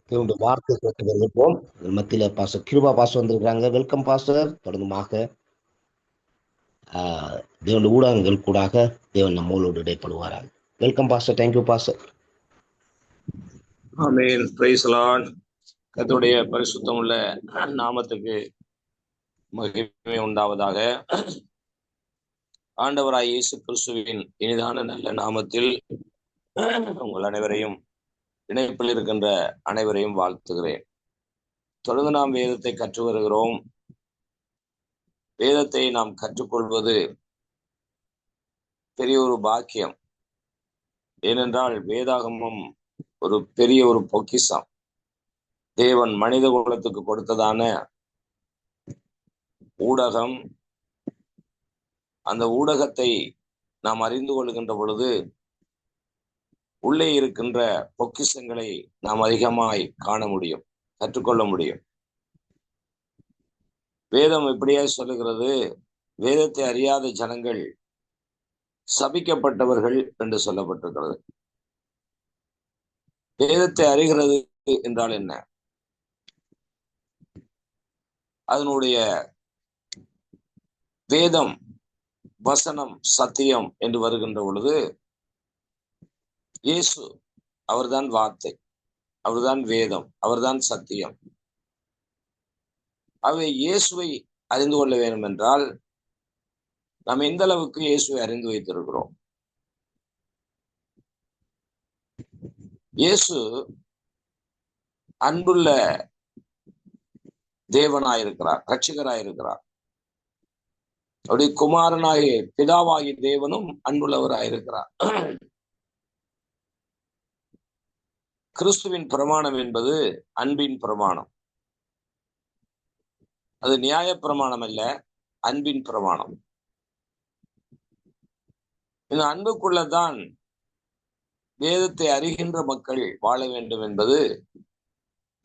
தேவனுடைய வார்த்தை கேட்டு வருகிறோம். மத்தியில பாஸ்டர் கிருபா பாஸ்டர் வந்திருக்கிறாங்க. Welcome pastor. தொடர்ந்துமாக தேவனுடைய ஊடகங்கள் கூடாக தேவன் நம்மளோடு இடைப்படுவாராக. Welcome pastor. Thank you pastor. ஆமென். Praise Lord. கர்த்தருடைய பரிசுத்தம் உள்ள நாமத்துக்கு மகிமை உண்டாவதாக. ஆண்டவராய் இயேசு கிறிஸ்துவின் இனிதான நல்ல நாமத்தில் உங்கள் அனைவரையும், இணைப்பில் இருக்கின்ற அனைவரையும் வாழ்த்துகிறேன். தொடர்ந்து நாம் வேதத்தை கற்று வருகிறோம். வேதத்தை நாம் கற்றுக்கொள்வது பெரிய ஒரு பாக்கியம். ஏனென்றால் வேதாகமம் ஒரு பெரிய ஒரு பொக்கிஷம். தேவன் மனித குலத்துக்கு கொடுத்ததான ஊடகம். அந்த ஊடகத்தை நாம் அறிந்து கொள்கின்ற பொழுது உள்ளே இருக்கின்ற பொக்கிஷங்களை நாம் அதிகமாய் காண முடியும், கற்றுக்கொள்ள முடியும். வேதம் எப்படியா சொல்லுகிறது, வேதத்தை அறியாத ஜனங்கள் சபிக்கப்பட்டவர்கள் என்று சொல்லப்பட்டிருக்கிறது. வேதத்தை அறிகிறது என்றால் என்ன? அதனுடைய வேதம், வசனம், சத்தியம் என்று வருகின்ற பொழுது இயேசு அவர்தான் வார்த்தை, அவர்தான் வேதம், அவர்தான் சத்தியம். அவை இயேசுவை அறிந்து கொள்ள வேண்டும் என்றால் நாம் எந்த அளவுக்கு இயேசுவை அறிந்து வைத்திருக்கிறோம்? இயேசு அன்புள்ள தேவனாயிருக்கிறார், இரட்சகராயிருக்கிறார். அவருடைய குமாரனாகிய பிதாவாகிய தேவனும் அன்புள்ளவராயிருக்கிறார். கிறிஸ்துவின் பிரமாணம் என்பது அன்பின் பிரமாணம். அது நியாய பிரமாணம் அல்ல, அன்பின் பிரமாணம். இந்த அன்புக்குள்ளதான் வேதத்தை அறிகின்ற மக்கள் வாழ வேண்டும் என்பது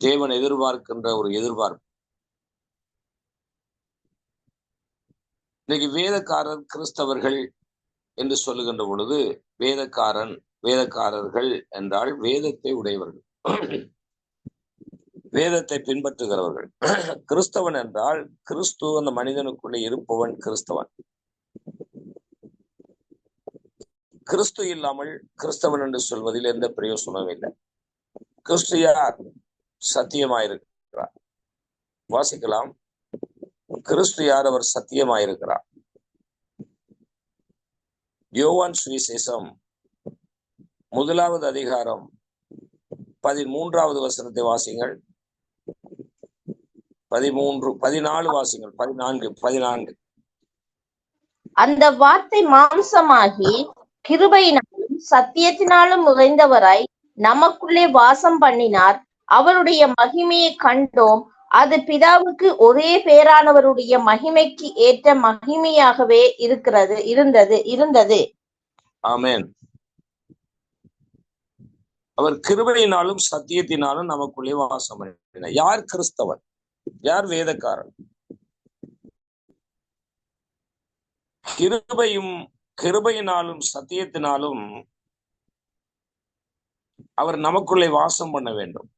தேவன் எதிர்பார்க்கின்ற ஒரு எதிர்பார்ப்பு. இன்னைக்கு வேதக்காரர் கிறிஸ்தவர்கள் என்று சொல்லுகின்ற பொழுது, வேதக்காரர்கள் என்றால் வேதத்தை உடையவர்கள், வேதத்தை பின்பற்றுகிறவர்கள். கிறிஸ்தவன் என்றால் கிறிஸ்து அந்த மனிதனுக்குள்ளே இருப்பவன் கிறிஸ்தவன். கிறிஸ்து இல்லாமல் கிறிஸ்தவன் என்று சொல்வதில் எந்த பிரயோசனமும் இல்லை. கிறிஸ்து யார்? சத்தியமாயிருக்கிறார். வாசிக்கலாம். கிறிஸ்து யார்? அவர் சத்தியமாயிருக்கிறார். யோவான் சுவிசேஷம் 1வது அதிகாரம் 13வது வசனத்தை வாசிங்கள். 14 வாசிங்கள். 14. அந்த வார்த்தை மாம்சமாகி கிருபையினாலும் சத்தியத்தினாலும் நிறைந்தவராய் நமக்குள்ளே வாசம் பண்ணினார். அவருடைய மகிமையை கண்டோம். அது பிதாவுக்கு ஒரே பேரானவருடைய மகிமைக்கு ஏற்ற மகிமையாகவே இருந்தது. ஆமென். அவர் கிருபையினாலும் சத்தியத்தினாலும் நமக்குள்ளே வாசம் பண்ணினார். யார் கிறிஸ்தவன்? யார் வேதக்காரன்? கிருபையினாலும் சத்தியத்தினாலும் அவர் நமக்குள்ளே வாசம் பண்ண வேண்டும்.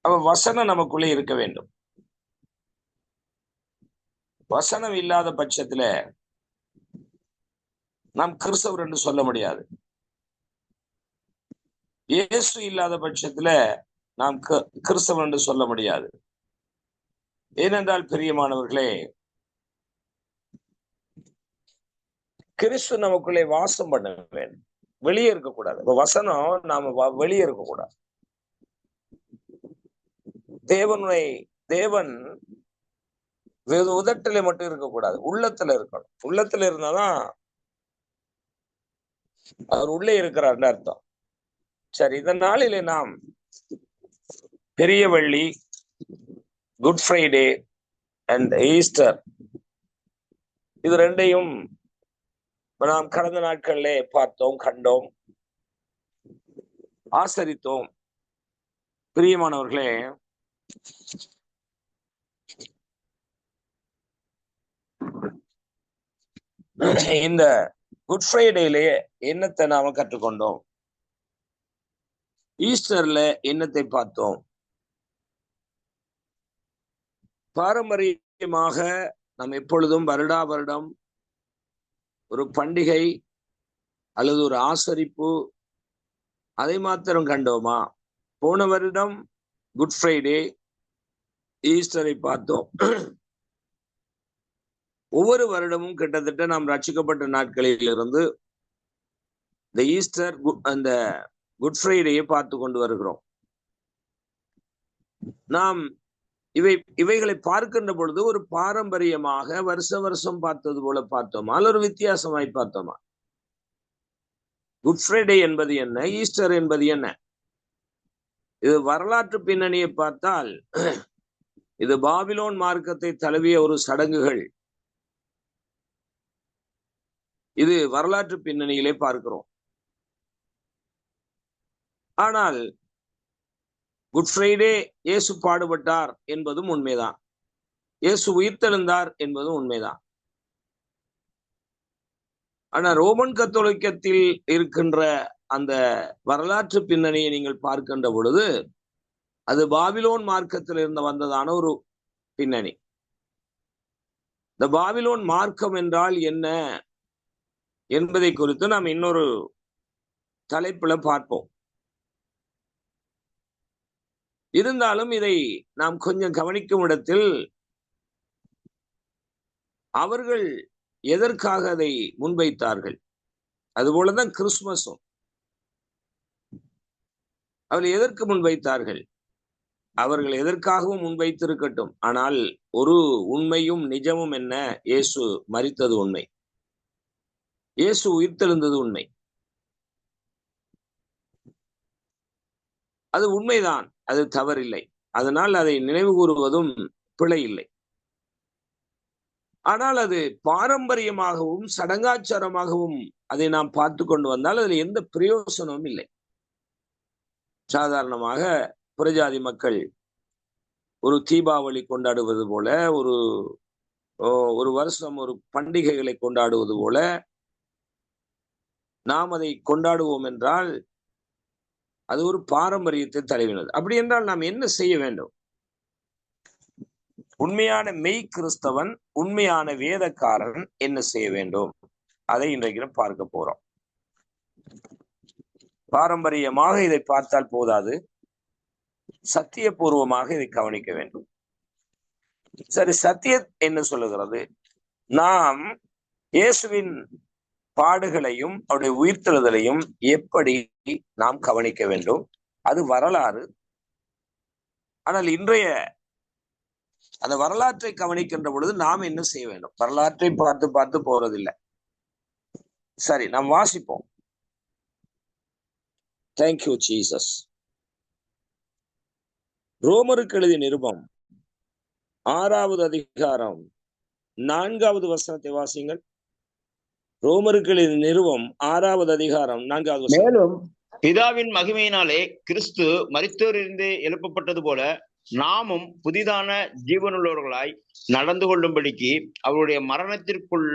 அவர் வசனம் நமக்குள்ளே இருக்க வேண்டும். வசனம் இல்லாத பட்சத்துல நாம் கிறிஸ்தவர் என்று சொல்ல முடியாது. இயேசு இல்லாத பட்சத்துல நாம் கிறிஸ்தவர் என்று சொல்ல முடியாது. ஏனென்றால் பிரியமானவர்களே, கிறிஸ்து நமக்குள்ளே வாசம் பண்ண வேண்டும், வெளியே இருக்கக்கூடாது. வசனம் நாம வெளியே இருக்கக்கூடாது. தேவன் உதட்டில மட்டும் இருக்கக்கூடாது, உள்ளத்துல இருக்கணும். உள்ளத்துல இருந்தாதான் அவர் உள்ளே இருக்கிறார்னு அர்த்தம். சரி, இந்த நாளிலே நாம் பெரிய வெள்ளி, குட் ஃப்ரைடே அண்ட் ஈஸ்டர், இது ரெண்டையும் நாம் கடந்த நாட்களிலே பார்த்தோம், கண்டோம், ஆசரித்தோம். பிரியமானவர்களே, இந்த குட் ஃப்ரைடேலே என்னத்தை நாம கற்றுக்கொண்டோம்? ஈஸ்டர்ல என்னத்தை பார்த்தோம்? பாரம்பரியமாக நாம் எப்பொழுதும் வருடா வருடம் ஒரு பண்டிகை அல்லது ஒரு ஆசரிப்பு அதை மாத்திரம் கண்டோமா? போன வருடம் குட் ஃப்ரைடே, ஈஸ்டரை பார்த்தோம். ஒவ்வொரு வருடமும் கிட்டத்தட்ட நாம் ரட்சிக்கப்பட்ட நாட்களில் இருந்து இந்த ஈஸ்டர் அந்த குட் ஃப்ரைடேயை பார்த்து கொண்டு வருகிறோம். நாம் இவைகளை பார்க்கின்ற பொழுது ஒரு பாரம்பரியமாக வருஷ வருஷம் பார்த்தது போல பார்த்தோமா அல்ல ஒரு வித்தியாசமாய் பார்த்தோமா? குட் ஃப்ரைடே என்பது என்ன, ஈஸ்டர் என்பது என்ன? இது வரலாற்று பின்னணியை பார்த்தால் இது பாபிலோன் மார்க்கத்தை தழுவிய ஒரு சடங்குகள். இது வரலாற்று பின்னணியிலே பார்க்கிறோம். ஆனால் குட் ஃப்ரைடே இயேசு பாடுபட்டார் என்பதும் உண்மைதான், இயேசு உயிர்த்தெழுந்தார் என்பதும் உண்மைதான். ஆனா ரோமன் கத்தோலிக்கத்தில் இருக்கின்ற அந்த வரலாற்று பின்னணியை நீங்கள் பார்க்கின்ற பொழுது அது பாபிலோன் மார்க்கத்தில் இருந்து வந்ததான ஒரு பின்னணி. இந்த பாபிலோன் மார்க்கம் என்றால் என்ன என்பதை குறித்து நாம் இன்னொரு தலைப்புல பார்ப்போம். இருந்தாலும் இதை நாம் கொஞ்சம் கவனிக்கும் இடத்தில் அவர்கள் எதற்காக அதை முன்வைத்தார்கள்? அதுபோலதான் கிறிஸ்துமஸும். அவர்கள் எதற்கு முன்வைத்தார்கள்? அவர்கள் எதற்காகவும் முன்வைத்திருக்கட்டும், ஆனால் ஒரு உண்மையும் நிஜமும் என்ன? இயேசு மரித்தது உண்மை, இயேசு உயிர்த்தெழுந்தது உண்மை. அது உண்மைதான், அது தவறில்லை. அதனால் அதை நினைவு கூறுவதும் பிழை இல்லை. ஆனால் அது பாரம்பரியமாகவும் சடங்காச்சாரமாகவும் அதை நாம் பார்த்து கொண்டு வந்தால் அதில் எந்த பிரயோசனமும் இல்லை. சாதாரணமாக புறஜாதி மக்கள் ஒரு தீபாவளி கொண்டாடுவது போல, ஒரு வருஷம் ஒரு பண்டிகைகளை கொண்டாடுவது போல நாம் அதை கொண்டாடுவோம் என்றால் அது ஒரு பாரம்பரியத்தை தழுவினது. அப்படி என்றால் நாம் என்ன செய்ய வேண்டும்? உண்மையான மெய் கிறிஸ்தவன், உண்மையான வேதக்காரன் என்ன செய்ய வேண்டும்? அதை இன்றைக்கு பார்க்க போறோம். பாரம்பரியமாக இதை பார்த்தால் போதாது, சத்தியபூர்வமாக இதை கவனிக்க வேண்டும். சரி, சத்தியம் என்ன சொல்லுகிறது? நாம் இயேசுவின் பாடுகளையும் அவருடைய உயிர்த்தெழுதலையும் எப்படி நாம் கவனிக்க வேண்டும்? அது வரலாறு. ஆனால் இன்றைய அந்த வரலாற்றை கவனிக்கின்ற பொழுது நாம் என்ன செய்ய வேண்டும்? வரலாற்றை பார்த்து பார்த்து போறதில்லை. சரி, நாம் வாசிப்போம். Thank you Jesus. ரோமருக்கு எழுதிய நிருபம் 6வது அதிகாரம் 4வது வசனத்தை வாசிங்கள். ரோமருக்கு எழுதிய நிருபம் 6வது அதிகாரம் 4வது வசனம். மேலும் பிதாவின் மகிமையினாலே கிறிஸ்து மரித்தோரிலிருந்து எழுப்பப்பட்டது போல நாமும் புதிதான ஜீவனுள்ளவர்களாய் நடந்து கொள்ளும்படிக்கு அவருடைய மரணத்திற்குள்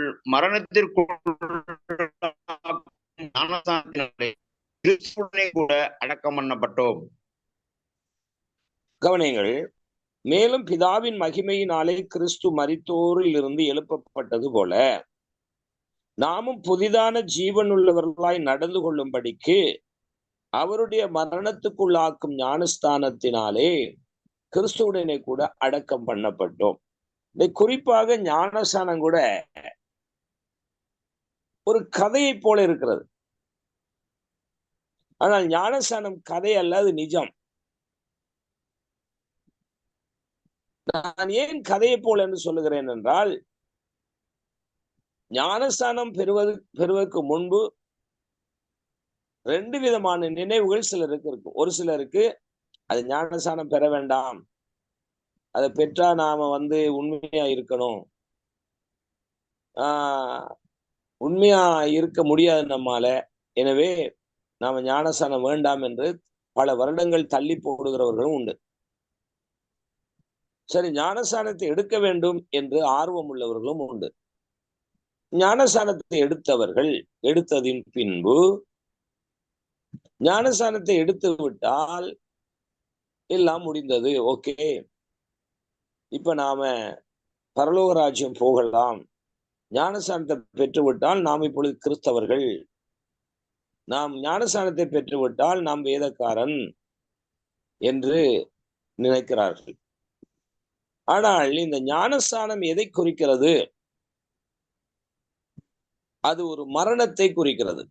கிறிஸ்துவுடனே கூட அடக்கம் பண்ணப்பட்டோம். கவனியங்கள். மேலும் பிதாவின் மகிமையினாலே கிறிஸ்து மரித்தோரில் இருந்து எழுப்பப்பட்டது போல நாமும் புதிதான ஜீவன் உள்ளவர்களாய் நடந்து கொள்ளும்படிக்கு அவருடைய மரணத்துக்குள்ளாக்கும் ஞானஸ்தானத்தினாலே கிறிஸ்துவுடனே கூட அடக்கம் பண்ணப்பட்டோம். இந்த குறிப்பாக ஞானஸ்தானம் கூட ஒரு கதையை போல இருக்கிறது. ஆனால் ஞானஸ்தானம் கதை அல்ல, அது நிஜம். நான் ஏன் கதையை போல என்று சொல்லுகிறேன் என்றால், ஞானஸ்தானம் பெறுவதற்கு முன்பு 2 விதமான நினைவுகள் சிலருக்கு இருக்கும். ஒரு சிலருக்கு அது ஞானஸ்தானம் பெற வேண்டாம், அதை பெற்றா நாம உண்மையா இருக்கணும், உண்மையா இருக்க முடியாது நம்மால, எனவே நாம ஞானஸ்தானம் வேண்டாம் என்று பல வருடங்கள் தள்ளி போடுகிறவர்களும் உண்டு. சரி, ஞானஸ்தானத்தை எடுக்க வேண்டும் என்று ஆர்வம் உள்ளவர்களும் உண்டு. ஞானஸ்தானத்தை எடுத்தவர்கள் எடுத்ததின் பின்பு ஞானஸ்நானத்தை எடுத்து விட்டால் எல்லாம் முடிந்தது. ஓகே, இப்ப நாம பரலோக ராஜ்யம் போகலாம். ஞானஸ்நானத்தை பெற்றுவிட்டால் நாம் இப்பொழுது கிறிஸ்தவர்கள், நாம் ஞானஸ்நானத்தை பெற்றுவிட்டால் நாம் வேதக்காரன் என்று நினைக்கிறார்கள். ஆனால் இந்த ஞானஸ்நானம் எதை குறிக்கிறது? அது ஒரு மரணத்தை குறிக்கிறது.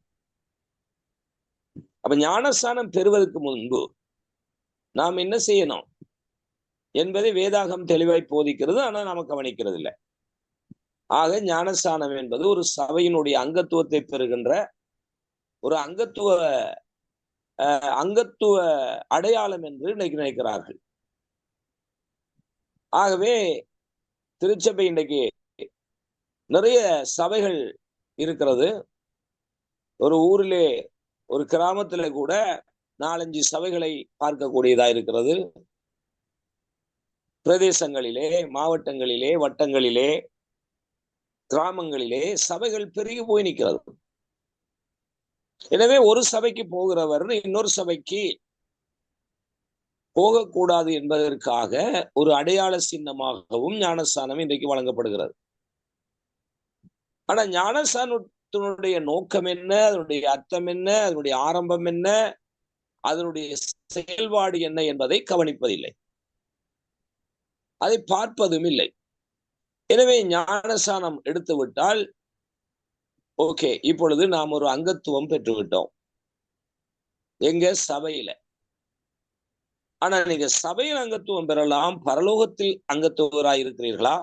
அப்ப ஞானஸ்நானம் பெறுவதற்கு முன்பு நாம் என்ன செய்யணும் என்பதை வேதாகம் தெளிவாய் போதிக்கிறது. ஆனால் நாம கவனிக்கிறது இல்லை. ஆக ஞானஸ்நானம் என்பது ஒரு சபையினுடைய அங்கத்துவத்தை பெறுகின்ற ஒரு அங்கத்துவ அடையாளம் என்று இன்னைக்கு நினைக்கிறார்கள். ஆகவே திருச்சபை இன்றைக்கு நிறைய சபைகள் இருக்கிறது. ஒரு ஊரிலே ஒரு கிராமத்துல கூட 4-5 சபைகளை பார்க்கக்கூடியதா இருக்கிறது. பிரதேசங்களிலே, மாவட்டங்களிலே, வட்டங்களிலே, கிராமங்களிலே சபைகள் பெருகி போய் நிற்கிறது. எனவே ஒரு சபைக்கு போகிறவர் இன்னொரு சபைக்கு போகக்கூடாது என்பதற்காக ஒரு அடையாள சின்னமாகவும் ஞானஸ்நானம் இன்றைக்கு வழங்கப்படுகிறது. ஆனா ஞானஸ்நானத்தினுடைய நோக்கம் என்ன, அதனுடைய அர்த்தம் என்ன, அதனுடைய ஆரம்பம் என்ன, அதனுடைய செயல்பாடு என்ன என்பதை கவனிப்பதில்லை, அதை பார்ப்பதும் இல்லை. எனவே ஞானஸ்நானம் எடுத்து விட்டால் ஓகே, இப்பொழுது நாம் ஒரு அங்கத்துவம் பெற்றுவிட்டோம் எங்க சபையில. ஆனா நீங்க சபையில் அங்கத்துவம் பெறலாம், பரலோகத்தில் அங்கத்துவராய் இருக்கிறீர்களா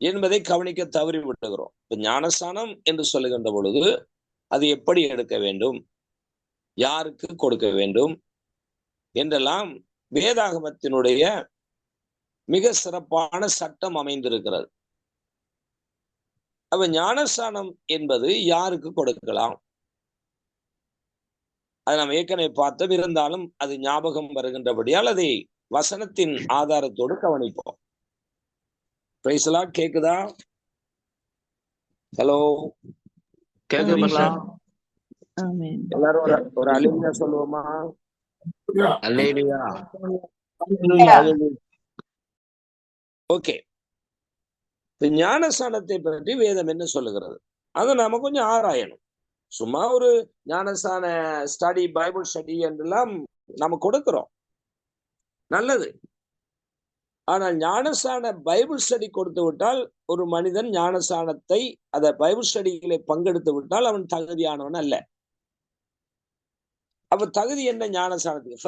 என்பதை கவனிக்க தவறி விட்டுகிறோம். இப்ப ஞானஸ்நானம் என்று சொல்லுகின்ற பொழுது அது எப்படி எடுக்க வேண்டும், யாருக்கு கொடுக்க வேண்டும் என்றெல்லாம் வேதாகமத்தினுடைய மிக சிறப்பான சட்டம் அமைந்திருக்கிறது. அப்ப ஞானஸ்நானம் என்பது யாருக்கு கொடுக்கலாம், அதை நாம் ஏற்கனவே பார்த்தோம். இருந்தாலும் அது ஞாபகம் வருகின்றபடியால் அதை வசனத்தின் ஆதாரத்தோடு கவனிப்போம். Price the Lord. கேக்குதா? ஹலோ, கேக்குதுங்களா? எல்லாரும் ஒரு அலிமையா சொல்லுவோமா? அல்லேலூயா. ஓகே, ஞானஸ்நானத்தை பற்றி வேதம் என்ன சொல்லுகிறது அதை நாம கொஞ்சம் ஆராயணும். சும்மா ஒரு ஞானஸ்நான ஸ்டடி, பைபிள் ஸ்டடி என்றெல்லாம் நாம கொடுக்கிறோம், நல்லது. ஆனால் ஞானஸ்நான பைபிள் ஸ்டடி கொடுத்து விட்டால் ஒரு மனிதன் ஞானஸ்நானத்தை அதை பைபிள் ஸ்டடிகளை பங்கெடுத்து விட்டால் அவன் தகுதியானவன் அல்ல. அப்ப தகுதி என்ன ஞானஸ்நானத்துக்கு?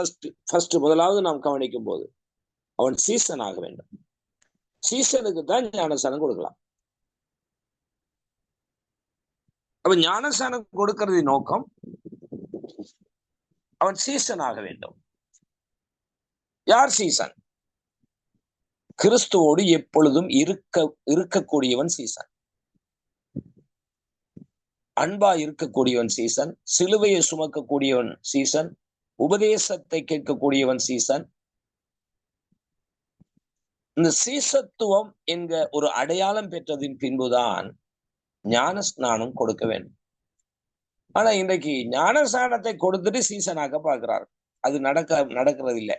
ஃபர்ஸ்ட் முதலாவது நாம் கவனிக்கும் போது அவன் சீசன் ஆக வேண்டும். சீசனுக்கு தான் ஞானஸ்நானம் கொடுக்கலாம். அப்ப ஞானஸ்நானம் கொடுக்கிறது நோக்கம் அவன் சீசன் ஆக வேண்டும். யார் சீசன்? கிறிஸ்துவோடு எப்பொழுதும் இருக்கக்கூடியவன் சீசன், அன்பா இருக்கக்கூடியவன் சீசன், சிலுவையை சுமக்கக்கூடியவன் சீசன், உபதேசத்தை கேட்கக்கூடியவன் சீசன். இந்த சீசத்துவம் என்க ஒரு அடையாளம் பெற்றதின் பின்புதான் ஞானஸ்நானம் கொடுக்க வேண்டும். ஆனா இன்றைக்கு ஞானஸ்நானத்தை கொடுத்துட்டு சீசனாக பார்க்கிறார். அது நடக்கிறது இல்லை,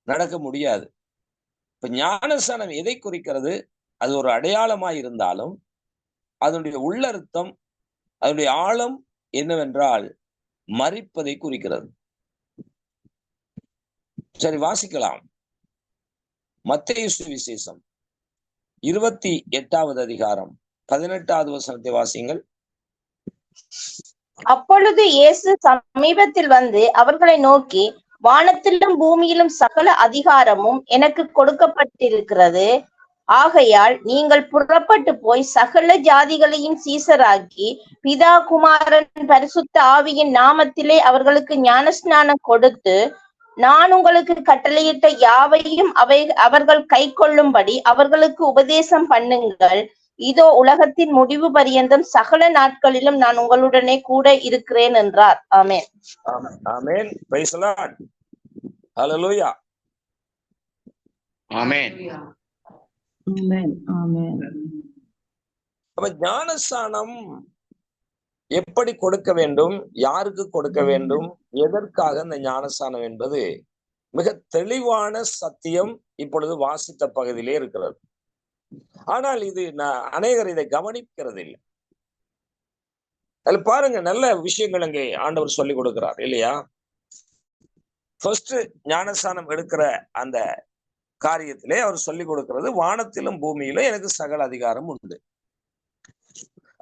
நடக்க முடியாது. இப்ப ஞானஸ்நானம் எதை குறிக்கிறது? அது ஒரு அடையாளமாய் இருந்தாலும் அதனுடைய உள்ளர்த்தம், அதனுடைய ஆழம் என்னவென்றால் மரிப்பதை குறிக்கிறது. சரி, வாசிக்கலாம். மத்தேயு சுவிசேஷம் 28வது அதிகாரம் 18வது வசனத்தை வாசிங்கள். அப்பொழுது இயேசு சமீபத்தில் வந்து அவர்களை நோக்கி, வானத்திலும் பூமியிலும் சகல அதிகாரமும் எனக்கு கொடுக்கப்பட்டிருக்கிறது. ஆகையால் நீங்கள் புறப்பட்டு போய் சகல ஜாதிகளையும் சீசராக்கி பிதா, குமாரன், பரிசுத்த ஆவியின் நாமத்திலே அவர்களுக்கு ஞானஸ்நானம் கொடுத்து, நான் உங்களுக்கு கட்டளையிட்ட யாவையும் அவர்கள் கை கொள்ளும்படி அவர்களுக்கு உபதேசம் பண்ணுங்கள். இதோ உலகத்தின் முடிவு பரியந்தம் சகல நாட்களிலும் நான் உங்களுடனே கூட இருக்கிறேன் என்றார். ஆமென். ஆமென். Praise the Lord. ஹல்லேலூயா. ஆமென். ஆமென். ஆமென். அப்ப ஞானஸ்நானம் எப்படி கொடுக்க வேண்டும், யாருக்கு கொடுக்க வேண்டும், எதற்காக இந்த ஞானஸ்நானம் என்பது மிக தெளிவான சத்தியம் இப்பொழுது வாசித்த பகுதியிலே இருக்கிறது. ஆனால் இது அநேகர் இதை கவனிக்கிறது இல்லை. அதுல பாருங்க, நல்ல விஷயங்கள் அங்கே ஆண்டவர் சொல்லி கொடுக்கிறார் இல்லையா? ஃபர்ஸ்ட் ஞானஸ்நானம் எடுக்கிற அந்த காரியத்திலே அவர் சொல்லி கொடுக்கிறது, வானத்திலும் பூமியிலும் எனக்கு சகல அதிகாரம் உண்டு.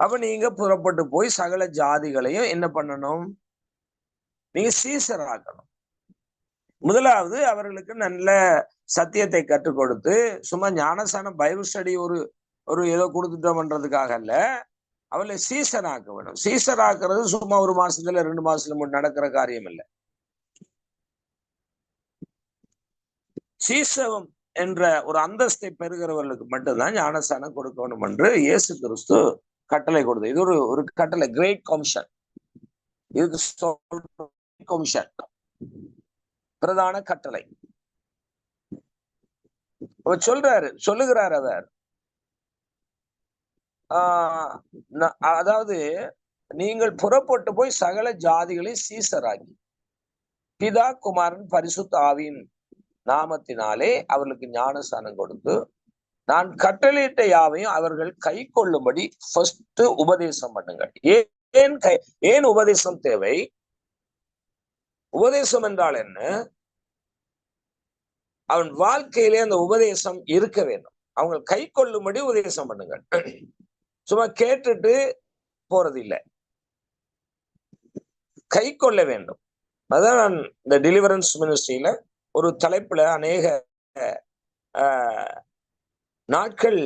அப்ப நீங்க புறப்பட்டு போய் சகல ஜாதிகளையும் என்ன பண்ணணும்? நீங்க சீசராக்கணும். முதலாவது அவர்களுக்கு நல்ல சத்தியத்தை கற்றுக் கொடுத்து, சும்மா ஞானஸ்நானம் பைபிள் ஸ்டடி ஒரு ஏதோ கொடுத்துட்டோம்ன்றதுக்காக அல்ல, அவளை சீசராக்க வேணும். சீசராக்குறது சும்மா 1 மாசத்துல 2 மாசத்துல நடக்கிற காரியம் இல்லை. சீசவம் என்ற ஒரு அந்தஸ்தை பெறுகிறவர்களுக்கு மட்டும்தான் ஞானஸ்நானம் கொடுக்கணும் என்று இயேசு கிறிஸ்து கட்டளை கொடுத்தது. இது ஒரு கட்டளை, கிரேட் கமிஷன். இதுக்கு கமிஷன், பிரதான கட்டளை. அவர் சொல்லுகிறார் அவர், அதாவது நீங்கள் புறப்பட்டு போய் சகல ஜாதிகளை சீசராகி பிதா குமாரன் பரிசுத்த ஆவியின் நாமத்தினாலே அவர்களுக்கு ஞானஸ்நானம் கொடுத்து நான் கட்டளையிட்ட யாவையும் அவர்கள் கை கொள்ளும்படி ஃபர்ஸ்ட் உபதேசம் பண்ணுங்கள். ஏன் உபதேசம் தேவை? உபதேசம் என்றால் என்ன? அவன் வாழ்க்கையிலே அந்த உபதேசம் இருக்க வேண்டும். அவங்க கை கொள்ளும்படி உபதேசம் பண்ணுங்கள். சும்மா கேட்டுட்டு போறது இல்லை, கை கொள்ள வேண்டும். அதான் நான் இந்த டெலிவரன்ஸ் மினிஸ்ட்ரியில ஒரு தலைப்புல அநேக நாட்கள்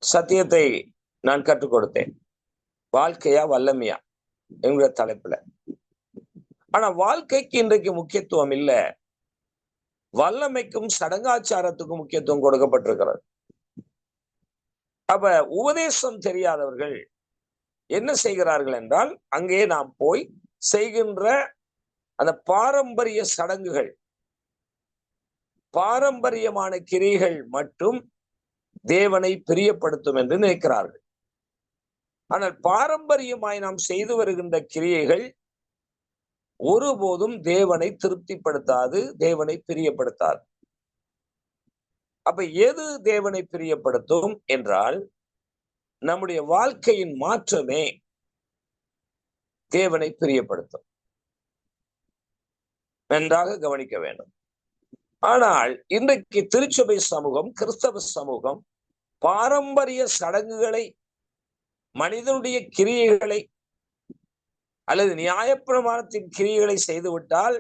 சத்தியத்தை நான் கற்றுக் கொடுத்தேன், வாழ்க்கையா வல்லமையா என்கிற தலைப்புல. ஆனா வாழ்க்கைக்கு இன்றைக்கு முக்கியத்துவம் இல்லை, வல்லமைக்கும் சடங்காச்சாரத்துக்கும் முக்கியத்துவம் கொடுக்கப்பட்டிருக்கிறது. அப்ப உபதேசம் தெரியாதவர்கள் என்ன செய்கிறார்கள் என்றால், அங்கே நாம் போய் செய்கின்ற அந்த பாரம்பரிய சடங்குகள், பாரம்பரியமான கிரியைகள் மட்டும் தேவனை பிரியப்படுத்தும் என்று நினைக்கிறார்கள். ஆனால் பாரம்பரியமாய் நாம் செய்து வருகின்ற கிரியைகள் ஒருபோதும் தேவனை திருப்திப்படுத்தாது, தேவனை பிரியப்படுத்தாது. அப்ப எது தேவனை பிரியப்படுத்தும் என்றால், நம்முடைய வாழ்க்கையின் மாற்றமே தேவனை பிரியப்படுத்தும். நன்றாக கவனிக்க வேண்டும். ஆனால் இன்றைக்கு திருச்சபை சமூகம், கிறிஸ்தவ சமூகம் பாரம்பரிய சடங்குகளை, மனிதனுடைய கிரியைகளை அல்லது நியாயப்பிரமாணத்தின் கிரியைகளை செய்துவிட்டால்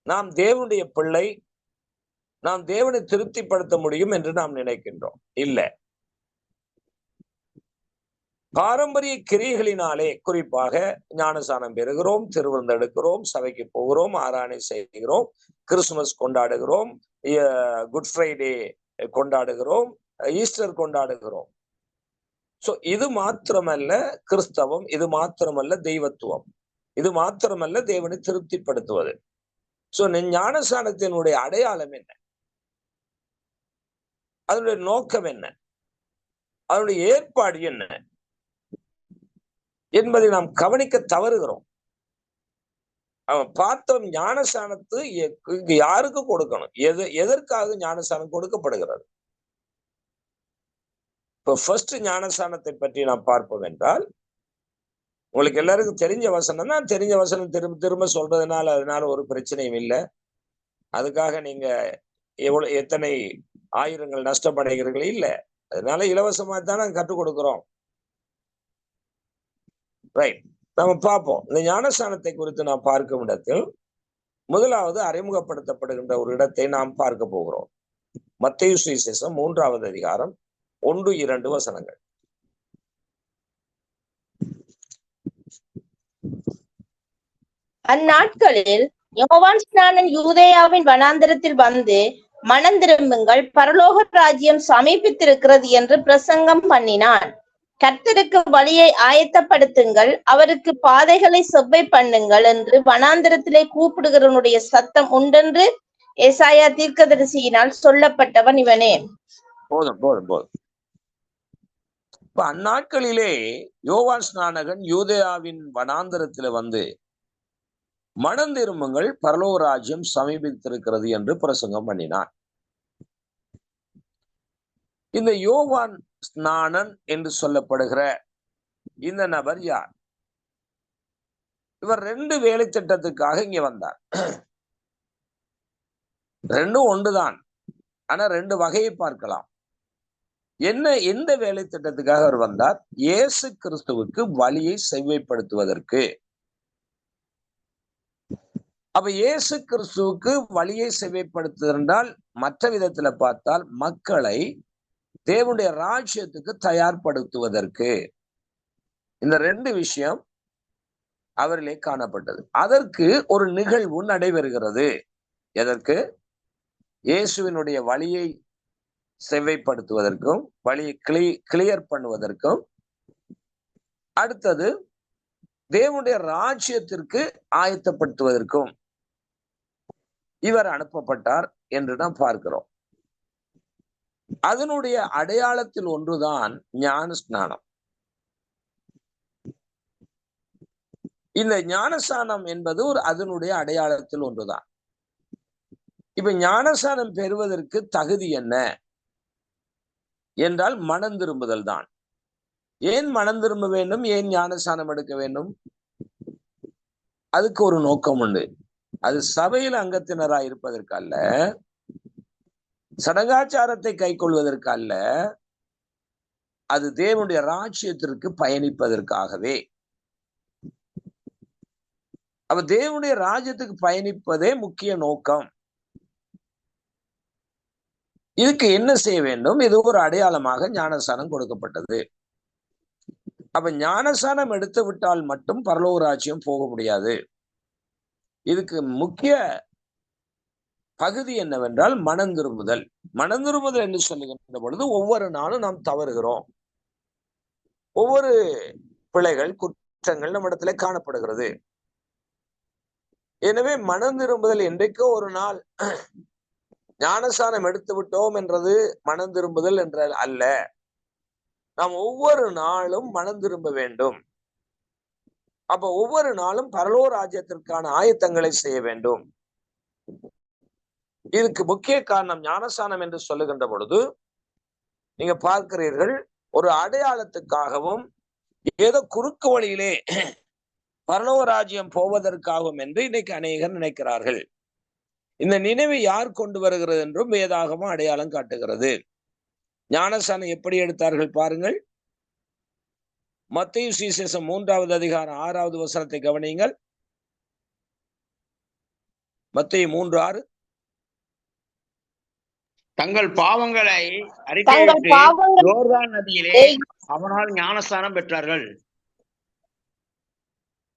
நாம் தேவனுடைய பிள்ளை, நாம் தேவனை திருப்திப்படுத்த முடியும் என்று நாம் நினைக்கின்றோம். இல்லை, பாரம்பரிய கிரியைகளினாலே குறிப்பாக ஞானஸ்நானம் பெறுகிறோம், திருவிருந்தெடுக்கிறோம், சபைக்கு போகிறோம், ஆராதனை செய்கிறோம், கிறிஸ்துமஸ் கொண்டாடுகிறோம், குட் ஃப்ரைடே கொண்டாடுகிறோம், ஈஸ்டர் கொண்டாடுகிறோம். சோ இது மாத்திரமல்ல கிறிஸ்தவம், இது மாத்திரமல்ல தெய்வத்துவம், இது மாத்திரமல்ல தேவனை திருப்திப்படுத்துவது. சோ ஞானஸ்நானத்தினுடைய அடையாளம் என்ன? அதனுடைய நோக்கம் என்ன? அதனுடைய ஏற்பாடு என்ன என்பதை நாம் கவனிக்க தவறுகிறோம். அவன் பார்த்தோம், ஞானஸ்நானத்து யாருக்கு கொடுக்கணும், எதற்காக ஞானஸ்நானம் கொடுக்கப்படுகிறது? இப்போ ஃபர்ஸ்ட் ஞானஸ்நானத்தை பற்றி நாம் பார்ப்போம் என்றால், உங்களுக்கு எல்லாருக்கும் தெரிஞ்ச வசனம் தான், தெரிஞ்ச வசனம் திரும்ப திரும்ப சொல்றதுனால அதனால ஒரு பிரச்சனையும் இல்லை. அதுக்காக நீங்க எத்தனை ஆயிரங்கள் நஷ்டப்படுகிறீர்கள் இல்லை, அதனால இலவசமா தானே கற்றுக் கொடுக்கிறோம். ரைட், நம்ம பார்ப்போம். இந்த ஞானஸ்நானத்தை குறித்து நாம் பார்க்கும் இடத்தில் முதலாவது அறிமுகப்படுத்தப்படுகின்ற ஒரு இடத்தை நாம் பார்க்க போகிறோம். மத்தேயு சுவிசேஷம் 3வது அதிகாரம் 1-2 வசனங்கள். அந்நாட்களில் யோவான் ஸ்நானன் யூதேயாவின் வனாந்தரத்தில் வந்து, மனம் திரும்புங்கள், பரலோக ராஜ்யம் சமீபித்திருக்கிறது என்று பிரசங்கம் பண்ணினான். கர்த்தருக்கு வழியை ஆயத்தப்படுத்துங்கள், அவருக்கு பாதைகளை செவ்வை பண்ணுங்கள் என்று வனாந்தரத்திலே கூப்பிடுகிறவனுடைய சத்தம் உண்டென்று ஏசாயா தீர்க்கதரிசியினால் சொல்லப்பட்டவன் இவனே. போதும் போதும் போதும். இப்ப அந்நாட்களிலே யோவான் ஸ்நானகன் யூதேயாவின் வனாந்தரத்துல வந்து மனம் திரும்புங்கள், பரலோக ராஜ்யம் சமீபித்திருக்கிறது என்று பிரசங்கம் பண்ணினார். இந்த யோவான் ஸ்நானன் என்று சொல்லப்படுகிற இந்த நபர் யார்? இவர் 2 வேலை திட்டத்துக்காக இங்க வந்தார். ரெண்டும் ஒன்றுதான், ஆனா 2 வகையை பார்க்கலாம். எந்த வேலை திட்டத்துக்காக அவர் வந்தார்? இயேசு கிறிஸ்துவுக்கு வழியை செவ்வைப்படுத்துவதற்கு. அப்ப இயேசு கிறிஸ்துவுக்கு வழியை செவ்வைப்படுத்துவதென்றால் மற்ற விதத்துல பார்த்தால் மக்களை தேவனுடைய ராஜ்யத்துக்கு தயார்படுத்துவதற்கு. இந்த 2 விஷயம் அவரிலே காணப்பட்டது. அதற்கு ஒரு நிகழ்வு நடைபெறுகிறது. எதற்கு? இயேசுவினுடைய வழியை செவ்வைப்படுத்துவதற்கும், வழியை கிளியர் பண்ணுவதற்கும், அடுத்தது தேவனுடைய ராஜ்யத்திற்கு ஆயத்தப்படுத்துவதற்கும் இவர் அனுப்பப்பட்டார் என்று நாம் பார்க்கிறோம். அதனுடைய அடையாளத்தில் ஒன்றுதான் ஞான ஸ்நானம். இந்த ஞானஸ்நானம் என்பது அதனுடைய அடையாளத்தில் ஒன்றுதான். இப்ப ஞானஸ்நானம் பெறுவதற்கு தகுதி என்ன என்றால் மனம் திரும்புதல் தான். ஏன் மனம் திரும்ப வேண்டும்? ஏன் ஞானஸ்நானம் எடுக்க வேண்டும்? அதுக்கு ஒரு நோக்கம் உண்டு. அது சபையில் அங்கத்தினராய் இருப்பதற்கு அல்ல, சடங்காச்சாரத்தை கை கொள்வதற்கு அல்ல, அது தேவனுடைய ராஜ்யத்திற்கு பயணிப்பதற்காகவே. அப்ப தேவனுடைய ராஜ்யத்துக்கு பயணிப்பதே முக்கிய நோக்கம். இதுக்கு என்ன செய்ய வேண்டும்? இது ஒரு அடையாளமாக ஞானஸ்நானம் கொடுக்கப்பட்டது. அப்ப ஞானஸ்நானம் எடுத்து விட்டால் மட்டும் பரலோக ராஜ்யம் போக முடியாது. இதுக்கு முக்கிய பகுதி என்னவென்றால் மனம் திரும்புதல். மனம் திரும்புதல் என்று சொல்லுகின்ற பொழுது ஒவ்வொரு நாளும் நாம் தவறுகிறோம். ஒவ்வொரு பிழைகள், குற்றங்கள் நம்மிடத்திலே காணப்படுகிறது. எனவே மனம் திரும்புதல் என்றைக்கோ ஒரு நாள் ஞானஸ்நானம் எடுத்து விட்டோம் என்றது மனம் திரும்புதல் என்ற அல்ல. நாம் ஒவ்வொரு நாளும் மனம் திரும்ப வேண்டும். அப்ப ஒவ்வொரு நாளும் பரலோக ராஜ்யத்திற்கான ஆயத்தங்களை செய்ய வேண்டும். இதுக்கு முக்கிய காரணம் ஞானஸ்நானம் என்று சொல்லுகின்ற பொழுது நீங்க பார்க்கிறீர்கள், ஒரு அடையாளத்துக்காகவும் ஏதோ குறுக்கு வழியிலே பரலோக ராஜ்யம் போவதற்காகவும் என்று இன்னைக்கு அநேகர் நினைக்கிறார்கள். இந்த நினைவை யார் கொண்டு வருகிறது என்றும் வேதாகமம் அடையாளம் காட்டுகிறது. ஞானஸ்நானம் எப்படி எடுத்தார்கள் பாருங்கள். மத்தேயு சுவிசேஷம் 3வது அதிகாரம் 6வது வசனத்தை கவனியுங்கள். மத்தேயு 3:6. தங்கள் பாவங்களை அறிக்கையிட்டு யோர்தான் நதியிலே அவனால் ஞானஸ்நானம் பெற்றார்கள்.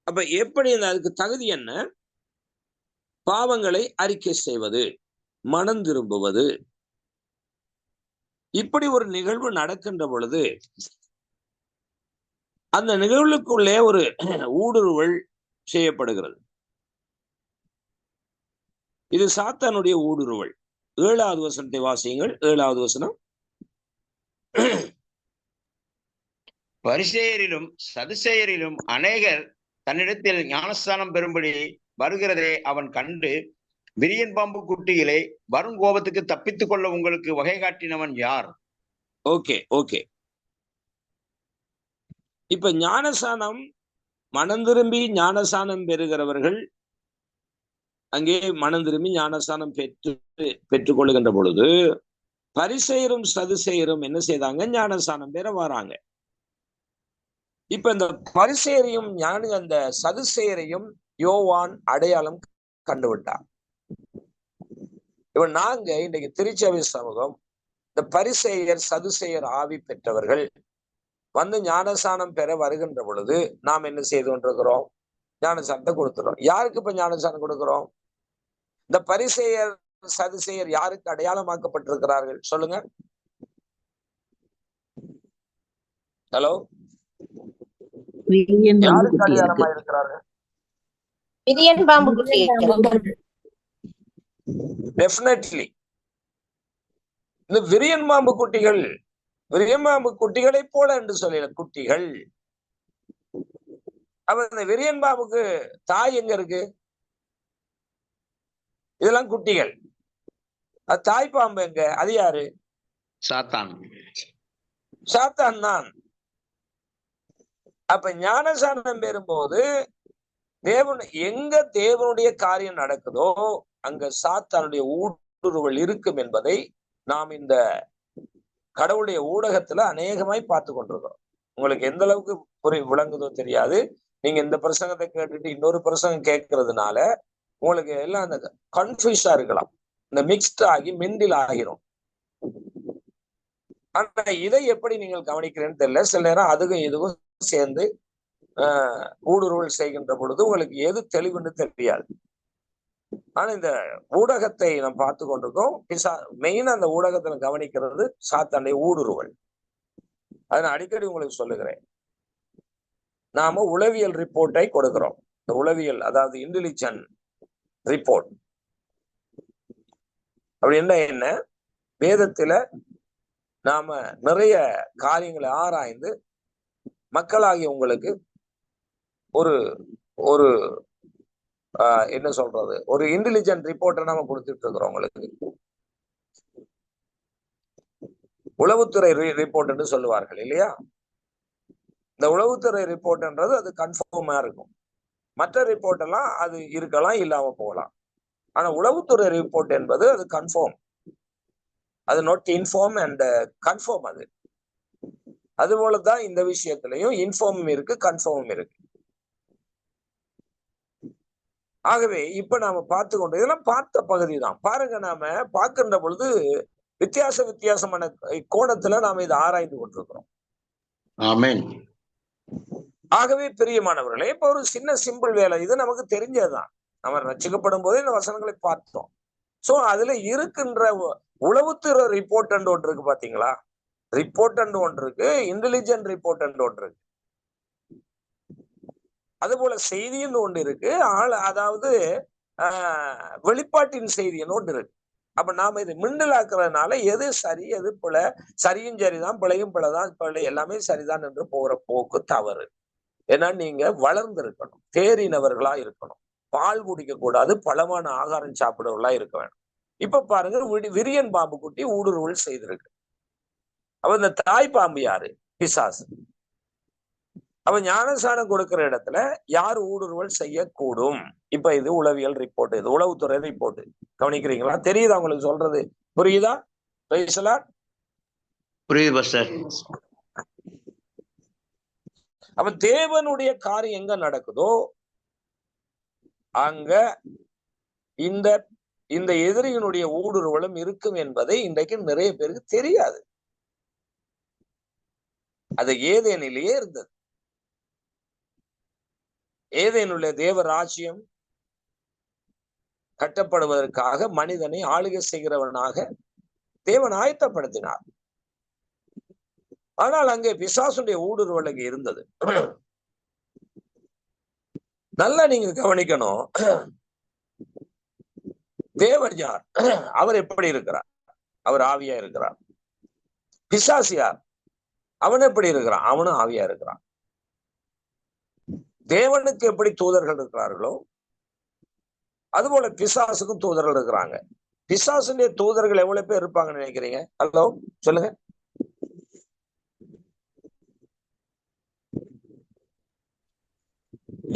அப்ப எப்படி அதுக்கு தகுதி என்ன? பாவங்களை அறிக்கை செய்வது, மனம் திரும்புவது. இப்படி ஒரு நிகழ்வு நடக்கின்ற பொழுது அந்த நிகழ்வுக்குள்ளே ஒரு ஊடுருவல் செய்யப்படுகிறது. இது சாத்தானுடைய ஊடுருவல். 7வது வசனத்தை வாசியுங்கள். 7வது வசனம். பரிசேயரிலும் சதுசேயரிலும் அநேகர் தன்னிடத்தில் ஞானஸ்நானம் பெறும்படி வருகிறதை அவன் கண்டு, விரியன் பாம்பு குட்டிகளை வரும் கோபத்துக்கு தப்பித்துக் கொள்ள உங்களுக்கு வகை காட்டினவன் யார்? ஓகே. இப்ப ஞானஸ்நானம், மனம் திரும்பி ஞானஸ்நானம் பெறுகிறவர்கள் அங்கே மனம் திரும்பி ஞானஸ்நானம் பெற்றுக் கொள்ளுகின்ற பொழுது பரிசேயரும் சதுசேயரும் என்ன செய்தாங்க? ஞானஸ்நானம் பெற வராங்க. இப்ப இந்த பரிசேயரையும் அந்த சதுசேயரையும் யோவான் அடையாளம் கண்டுவிட்டார். இப்ப நாங்க இன்றைக்கு திருச்சபை சமூகம் இந்த பரிசேயர் சதுசேயர் ஆவி பெற்றவர்கள் வந்து ஞானஸ்நானம் பெற வருகின்ற பொழுது நாம் என்ன செய்து கொண்டிருக்கிறோம்? ஞானஸ்நானத்தை கொடுத்துறோம். யாருக்கு இப்ப ஞானஸ்நானம் கொடுக்கிறோம்? இந்த பரிசேயர் சதுசேயர் யாருக்கு அடையாளமாக்கப்பட்டிருக்கிறார்கள்? சொல்லுங்க. ஹலோ, யாருக்கு அடையாளமா இருக்கிறார்கள்? டெஃபினெட்லி இந்த விரியன் பாம்பு குட்டிகள் விரியன்பாம்பு குட்டிகளை போல என்று சொல்லல, குட்டிகள். அப்ப இந்த விரியன் பாம்புக்கு தாய் எங்க இருக்கு? இதெல்லாம் குட்டிகள். அது தாய் பாம்பு எங்க? அது யாரு? சாத்தான். சாத்தான் தான். அப்ப ஞானசானம் பெறும்போது தேவன் எங்க தேவனுடைய காரியம் நடக்குதோ அங்க சாத்தானுடைய ஊடுருவல் இருக்கும் என்பதை நாம் இந்த கடவுளுடைய ஊடகத்துல அநேகமாய் பார்த்து கொண்டிருக்கிறோம். உங்களுக்கு எந்த அளவுக்கு விளங்குதோ தெரியாது. நீங்க இந்த பிரசங்கத்தை கேட்டுட்டு இன்னொரு பிரசங்கம் கேட்கறதுனால உங்களுக்கு எல்லாம் அந்த கன்ஃபியூஸா இருக்கலாம், இந்த மிக்ஸ்ட் ஆகி மிண்டில் ஆகிரும். ஆனா இதை எப்படி நீங்கள் கவனிக்கிறேன்னு தெரியல. சில நேரம் அதுக்கும் இதுவும் சேர்ந்து ஊடுருவல் செய்கின்ற பொழுது உங்களுக்கு எது தெளிவுன்னு தெரியாது. ஆனா இந்த ஊடகத்தை நாம் பார்த்து கொண்டிருக்கோம். மெயினா அந்த ஊடகத்தை கவனிக்கிறது சாத்தானுடைய ஊடுருவல். அதை நான் அடிக்கடி உங்களுக்கு சொல்லுகிறேன். நாம உளவியல் ரிப்போர்ட்டை கொடுக்கிறோம். இந்த உளவியல், அதாவது இன்டெலிஜென்ட் ரிப்போர்ட் அப்படின்னா என்ன? வேதத்துல நாம நிறைய காரியங்களை ஆராய்ந்து மக்களாகிய உங்களுக்கு ஒரு ஒரு என்ன சொல்றது, ஒரு இன்டெலிஜென்ட் ரிப்போர்ட்டை நாம கொடுத்துட்டு இருக்கிறோம் உங்களுக்கு. உளவுத்துறை ரிப்போர்ட்னு சொல்லுவார்கள் இல்லையா? இந்த உளவுத்துறை ரிப்போர்ட்ன்றது அது கன்ஃபார்மா இருக்கும். மற்ற ரிப்போர்ட் எல்லாம் அது இருக்கலாம், இல்லாம போகலாம். ஆனா உளவுத்துறை ரிப்போர்ட் என்பது அது கன்ஃபார்ம். அது நாட் இன்ஃபார்ம் அண்ட் கன்ஃபார்ம். அது போலதான் இந்த விஷயத்திலையும் இன்ஃபார்மும் இருக்கு, கன்ஃபார்மும் இருக்கு. ஆகவே இப்ப நாம பார்த்து கொண்டு இதெல்லாம் பார்த்த பகுதி தான். பாருங்க, நாம பார்க்கின்ற பொழுது வித்தியாசமான கோணத்துல நாம இதை ஆராய்ந்து கொண்டிருக்கிறோம். ஆமென். ஆகவே பிரியமானவர்களே, இப்ப ஒரு சின்ன சிம்பிள் வேலை, இது நமக்கு தெரிஞ்சதுதான். நம்ம ரட்சிக்கப்படும் போதே இந்த வசனங்களை பார்த்தோம். சோ அதுல இருக்கின்ற உளவுத்துறை ரிப்போர்ட் ஒன்று இருக்கு, பாத்தீங்களா? ரிப்போர்ட் ஒன்று இருக்கு, இன்டெலிஜென்ட் ரிப்போர்ட் ஒன்று இருக்கு. அது போல செய்தின்னு ஒன்று இருக்கு, அதாவது வெளிப்பாட்டின் செய்தின்னு ஒன்று இருக்கு. அப்ப நாம இது மிண்டலாக்குறதுனால எது சரி எது பிழை, சரியும் சரிதான், பிழையும் பிழைதான், பிழை எல்லாமே சரிதான் என்று போகிற போக்கு தவறு. ஏன்னா நீங்க வளர்ந்து இருக்கணும், தேறினவர்களா இருக்கணும், பால் குடிக்க கூடாது, பழமான ஆகாரம் சாப்பிடுறவர்களா இருக்க வேணும். இப்ப பாருங்க, விரியன் பாம்பு குட்டி ஊடுருவல் செய்திருக்கு. அப்ப இந்த தாய் பாம்பு யாரு? பிசாசு. அப்ப ஞானசானம் கொடுக்கிற இடத்துல யார் ஊடுருவல் செய்யக்கூடும்? இப்ப இது உளவியல் ரிப்போர்ட், இது உளவுத்துறை ரிப்போர்ட். கவனிக்கிறீங்களா? தெரியுதா உங்களுக்கு சொல்றது? புரியுதா? புரியுது சார். அப்ப தேவனுடைய காரியம் எங்க நடக்குதோ அங்க இந்த இந்த எதிரியினுடைய ஊடுருவலும் இருக்கும் என்பதை இன்றைக்கு நிறைய பேருக்கு தெரியாது. அது ஏதேனிலேயே இருந்தது. ஏதேனுடைய தேவ ராஜ்யம் கட்டப்படுவதற்காக மனிதனை ஆளுகை செய்கிறவனாக தேவன் ஆயத்தப்படுத்தினார். ஆனால் அங்கே பிசாசுடைய ஊடுருவல் அங்கே இருந்தது. நல்லா நீங்க கவனிக்கணும். தேவன் யார்? அவர் எப்படி இருக்கிறார்? அவர் ஆவியா இருக்கிறார். பிசாசு யார்? அவன் எப்படி இருக்கிறான்? அவனும் ஆவியா இருக்கிறான். தேவனுக்கு எப்படி தூதர்கள் இருக்கிறார்களோ அதுபோல பிசாசுக்கும் தூதர்கள் இருக்கிறாங்க. பிசாசுடைய தூதர்கள் எவ்வளவு பேர் இருப்பாங்கன்னு நினைக்கிறீங்க? ஹலோ, சொல்லுங்க.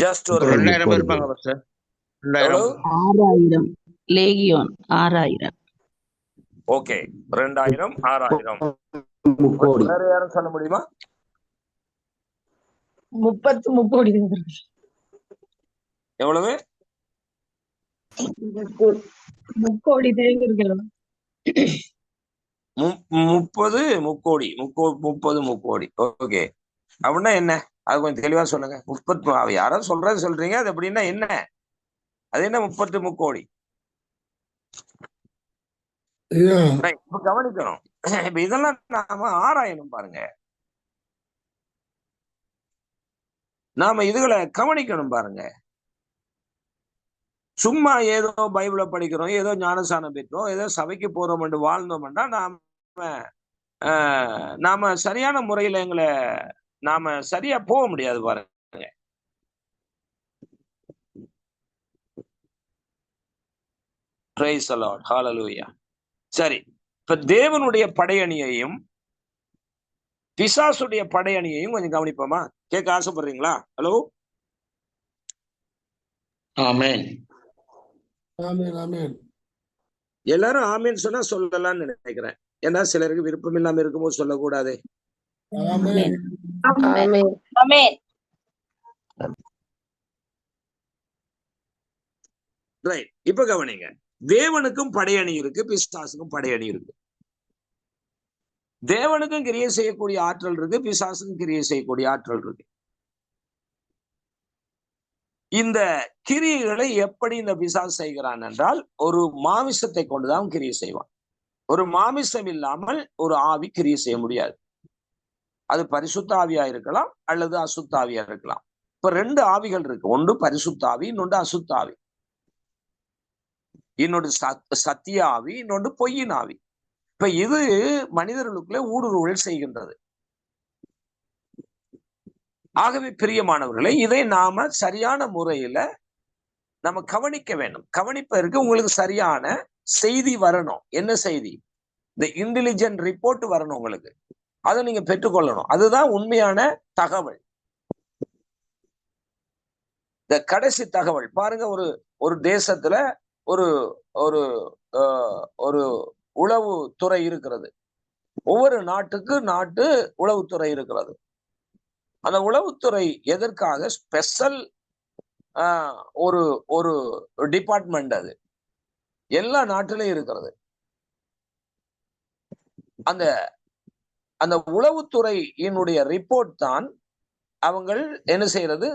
ஜஸ்ட் ஒரு 2000 பேர் இருப்பாங்க சார். 6000 லேகியோன் 6000. ஓகே, 2000 6000. வேற யாரும் சொல்ல முடியுமா? 30 முக்கோடி. எவ்வளவு? முக்கோடி தேவர்கள். 30 முக்கோடி. 30 முக்கோடி. ஓகே, அப்படின்னா என்ன? அது கொஞ்சம் தெளிவா சொல்லுங்க. 30 யாரும் சொல்றீங்க, அது அப்படின்னா என்ன? அது என்ன 30 முக்கோடி? இப்ப கவனிக்கணும். இப்ப இதெல்லாம் நாம ஆராயணும். பாருங்க, நாம இதுகளை கவனிக்கணும். பாருங்க, சும்மா ஏதோ பைபிளை படிக்கிறோம், ஏதோ ஞானசானம் பெற்றோம், ஏதோ சபைக்கு போறோம் என்று வாழ்ந்தோம்னா நாம நாம சரியான முறையில எங்களை நாம சரியா போக முடியாது பாருங்க. Praise the Lord. Hallelujah. சரி, இப்ப தேவனுடைய படையணியையும் பிசாசுடைய படையணியையும் கொஞ்சம் கவனிப்போமா? கேட்க ஆசைப்படுறீங்களா? ஹலோ, ஆமென். ஆமென் ஆமென். எல்லாரும் ஆமேன்னு சொன்னா சொல்லலாம்னு நினைக்கிறேன். ஏன்னா சிலருக்கு விருப்பம் இல்லாம இருக்கும்போது சொல்லக்கூடாது. ஆமென். ஆமென். ஆமென். ரைட். இப்ப கவனிங்க, தேவனுக்கும் படையணி இருக்கு, பிசாசுக்கும் படையணி இருக்கு. தேவனுக்கும் கிரியை செய்யக்கூடிய ஆற்றல் இருக்கு, பிசாசுக்கும் கிரியை செய்யக்கூடிய ஆற்றல் இருக்கு. இந்த கிரியைகளை எப்படி இந்த பிசாசு செய்கிறான் என்றால், ஒரு மாமிசத்தை கொண்டுதான் கிரியை செய்வான். ஒரு மாமிசம் இல்லாமல் ஒரு ஆவி கிரியை செய்ய முடியாது. அது பரிசுத்த ஆவியா இருக்கலாம் அல்லது அசுத்த ஆவியா இருக்கலாம். இப்ப 2 ஆவிகள் இருக்கு, ஒன்று பரிசுத்த ஆவி, இன்னொன்று அசுத்த ஆவி. இன்னொன்று சத்திய ஆவி, இன்னொன்று பொய்யின் ஆவி. இப்ப இது மனிதர்களுக்குள்ளே ஊடுருவல் செய்கின்றது. ஆகவே பிரியமானவர்களே, இதை நாம சரியான முறையில நம்ம கவனிக்க வேண்டும். கவனிப்பதற்கு உங்களுக்கு சரியான செய்தி வரணும். என்ன செய்தி? இந்த இன்டெலிஜென்ட் ரிப்போர்ட் வரணும் உங்களுக்கு. அதை நீங்க பெற்றுக்கொள்ளணும். அதுதான் உண்மையான தகவல். இந்த கடைசி தகவல் பாருங்க, ஒரு தேசத்துல ஒரு ஒரு ஒரு உளவுத்துறை இருக்கிறது. ஒவ்வொரு நாட்டு உளவுத்துறை இருக்கிறது. அந்த உளவுத்துறை எதற்காக ஸ்பெஷல் ஒரு ஒரு டிபார்ட்மெண்ட், அது எல்லா நாட்டிலையும் இருக்கிறது. அந்த அந்த உளவுத்துறையினுடைய ரிப்போர்ட் தான் அவங்கள் என்ன செய்யறது,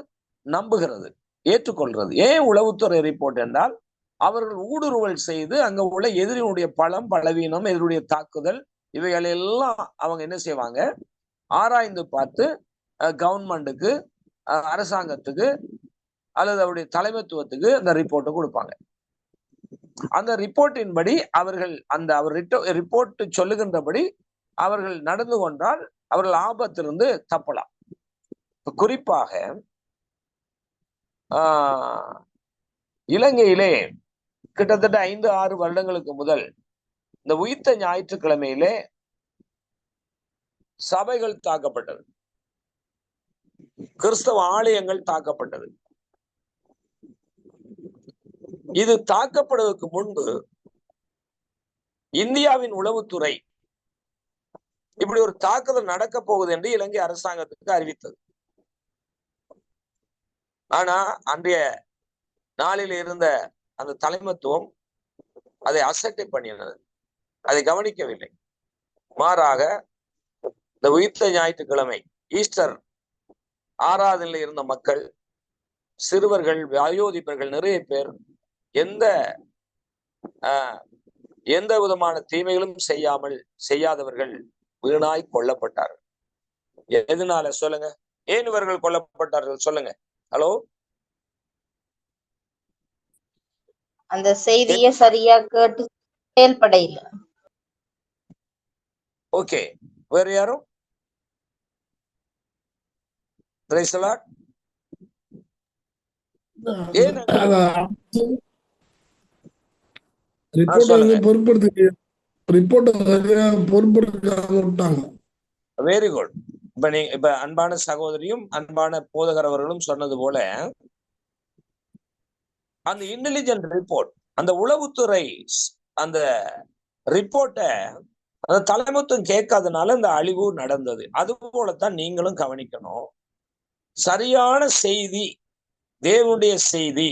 நம்புகிறது, ஏற்றுக்கொள்றது. ஏன் உளவுத்துறை ரிப்போர்ட் என்றால், அவர்கள் ஊடுருவல் செய்து அங்க உள்ள எதிரினுடைய பலம், பலவீனம், எதிரியுடைய தாக்குதல், இவைகள் எல்லாம் அவங்க என்ன செய்வாங்க, ஆராய்ந்து பார்த்து கவர்மெண்ட்டுக்கு, அரசாங்கத்துக்கு அல்லது அவருடைய தலைமைத்துவத்துக்கு அந்த ரிப்போர்ட்டை கொடுப்பாங்க. அந்த ரிப்போர்ட்டின் படி அவர்கள் அவர் ரிப்போர்ட் சொல்லுகின்றபடி அவர்கள் நடந்து கொண்டால் அவர்கள் ஆபத்திலிருந்து தப்பலாம். குறிப்பாக இலங்கையிலே கிட்டத்தட்ட 5-6 வருடங்களுக்கு முதல் இந்த உயிர்த்த ஞாயிற்றுக்கிழமையிலே சபைகள் தாக்கப்பட்டது, கிறிஸ்தவ ஆலயங்கள் தாக்கப்பட்டது. இது தாக்கப்படுவதற்கு முன்பு இந்தியாவின் உளவுத்துறை இப்படி ஒரு தாக்குதல் நடக்க போகுது என்று இலங்கை அரசாங்கத்துக்கு அறிவித்தது. ஆனா அன்றைய நாளில் இருந்த அந்த தலைமைத்துவம் அதை அசட்டை பண்ணினது, அதை கவனிக்கவில்லை. மாறாக இந்த உயிர்த்த ஞாயிற்றுக்கிழமை ஈஸ்டர் ஆராதனையில் இருந்த மக்கள், சிறுவர்கள், வயோதிபர்கள் நிறைய பேர் எந்த விதமான தீமைகளும் செய்யாதவர்கள் வீணாய் கொல்லப்பட்டார்கள். எதனால சொல்லுங்க? ஏன் இவர்கள் கொல்லப்பட்டார்கள் சொல்லுங்க? ஹலோ, அந்த செய்தியை சரியா கேட்டு செயல்பட இல்ல. ஓகே, வேற யாரும்? Price the Lord. Very good. இப்ப அன்பான சகோதரியும் அன்பான போதகர் அவர்களும் சொன்னது போல, அந்த இன்டெலிஜென்ட் ரிப்போர்ட், அந்த உளவுத்துறை அந்த ரிப்போர்ட்டை அந்த தலைமைத்துவம் கேட்காதனால இந்த அழிவு நடந்தது. அது போலத்தான் நீங்களும் கவனிக்கணும். சரியான செய்தி, தேவனுடைய செய்தி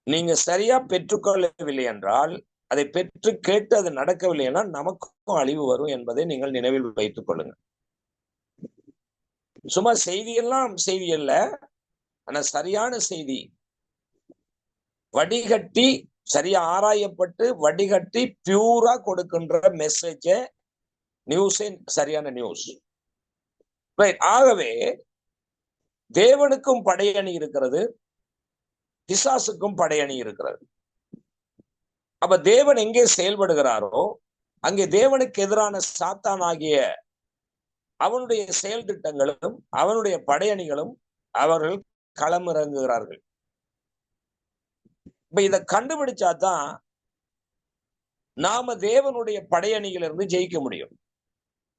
நீங்க சரியா பெற்றுக்கொள்ளவில்லை என்றால், அதை பெற்று கேட்டு அது நடக்கவில்லை என்றால் நமக்கும் அழிவு வரும் என்பதை நீங்கள் நினைவில் வைத்துக் கொள்ளுங்க. சும்மா செய்தியெல்லாம் செய்தி அல்ல, ஆனா சரியான செய்தி வடிகட்டி, சரியா ஆராயப்பட்டு வடிகட்டி பியூரா கொடுக்கின்ற மெசேஜ், நியூஸே சரியான நியூஸ். ஆகவே தேவனுக்கும் படையணி இருக்கிறது, பிசாசுக்கும் படையணி இருக்கிறது. அப்ப தேவன் எங்கே செயல்படுகிறாரோ அங்கே தேவனுக்கு எதிரான சாத்தான் ஆகிய அவனுடைய செயல் திட்டங்களும் அவனுடைய படையணிகளும் அவர்கள் களமிறங்குகிறார்கள். இப்ப இதை கண்டுபிடிச்சாதான் நாம தேவனுடைய படையணியிலிருந்து ஜெயிக்க முடியும்.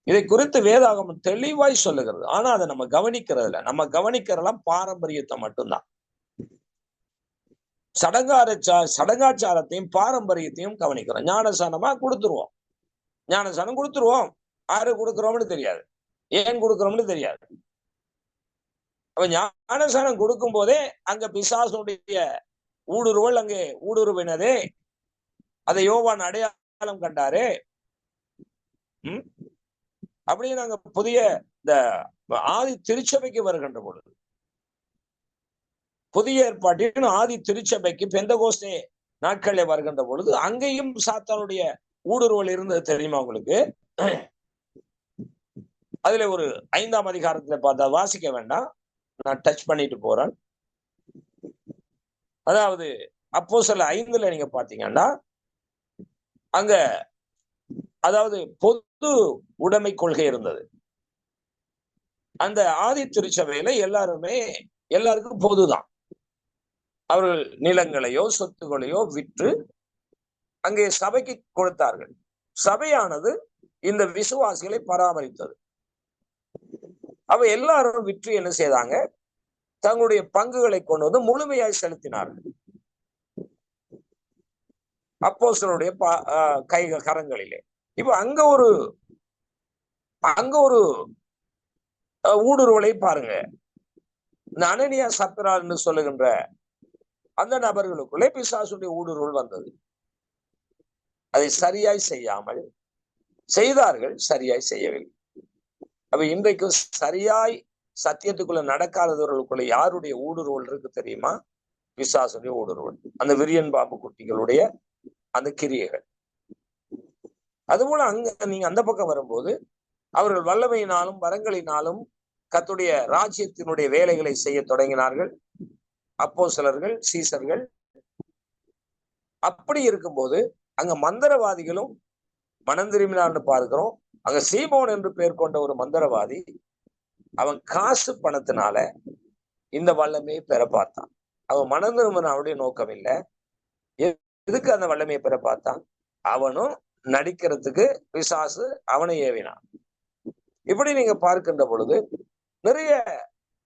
இதை குறித்து வேதாகமம் தெளிவாய் சொல்லுகிறது. ஆனா அதை நம்ம கவனிக்கிறது இல்லை. நம்ம கவனிக்கிறதெல்லாம் பாரம்பரியத்தை மட்டும்தான். சடங்காச்சாரத்தையும் பாரம்பரியத்தையும் கவனிக்கிறோம். ஞானசானமா கொடுத்துருவோம், ஞானசானம் கொடுத்துருவோம். யாரு கொடுக்குறோம்னு தெரியாது, ஏன் கொடுக்குறோம்னு தெரியாது. அப்ப ஞானசானம் கொடுக்கும் போதே அங்க பிசாசுடைய ஊடுருவல் அங்கே ஊடுருவினதே. அதை யோவான் அடையாளம் கண்டாரு. அப்படியே நாங்க புதிய இந்த ஆதி திருச்சபைக்கு வருகின்ற பொழுது, புதிய ஏற்பாட்டின் ஆதி திருச்சபைக்கு பெந்தகோஸ்தே நாட்களே வருகின்ற பொழுது அங்கேயும் சாத்தானுடைய ஊடுருவல் இருந்தது தெரியுமா உங்களுக்கு? அதுல ஒரு 5ஆம் அதிகாரத்துல பார்த்தா வாசிக்க வேண்டாம், நான் டச் பண்ணிட்டு போறேன். அதாவது அப்போஸ்தலர் 5 நீங்க பாத்தீங்கன்னா அங்க அதாவது பொது உடைமை கொள்கை இருந்தது. அந்த ஆதி திருச்சபையில எல்லாருக்கும் பொதுதான். அவர்கள் நிலங்களையோ சொத்துக்களையோ விற்று அங்கே சபைக்கு கொடுத்தார்கள். சபையானது இந்த விசுவாசிகளை பராமரித்தது. அவ எல்லாரும் விற்று என்ன செய்தாங்க? தங்களுடைய பங்குகளை கொண்டு வந்து முழுமையாய் செலுத்தினார்கள் அப்போஸ்தலருடைய கரங்களிலே. இப்ப அங்க ஒரு ஊடுருவலை பாருங்க. இந்த அனனியா சப்பிரா என்று சொல்லுகின்ற அந்த நபர்களுக்குள்ளே பிசாசுடைய ஊடுருவல் வந்தது. அதை சரியாய் செய்யாமல் செய்தார்கள், சரியாய் செய்யவில்லை. அப்ப இன்றைக்கு சரியாய் சத்தியத்துக்குள்ள நடக்காதவர்களுக்குள்ள யாருடைய ஊடுருவல் இருக்கு தெரியுமா? பிசாசுடைய ஊடுருவல், அந்த விரியன் பாம்பு குட்டிகளுடைய அந்த கிரியைகள். அதுபோல நீங்க அந்த பக்கம் வரும்போது அவர்கள் வல்லமையினாலும் வரங்களினாலும் கர்த்தருடைய ராஜ்யத்தினுடைய வேலைகளை செய்ய தொடங்கினார்கள் அப்போஸ்தலர்கள், சீசர்கள். அப்படி இருக்கும்போது அங்க மந்திரவாதிகளும் மனம் திரும்பினான்னு பார்க்கிறோம். அங்க சீமோன் என்று பெயர் கொண்ட ஒரு மந்திரவாதி, அவன் காசு பணத்தினால இந்த வல்லமையை பெற பார்த்தான். அவன் மனம் திரும்பின அவனுடைய நோக்கம் இல்லை. எதுக்கு அந்த வல்லமையை பெற பார்த்தான்? அவனும் நடிக்கிறதுக்கு பிசாசு அவனை ஏவினான். இப்படி நீங்க பார்க்கின்ற பொழுது நிறைய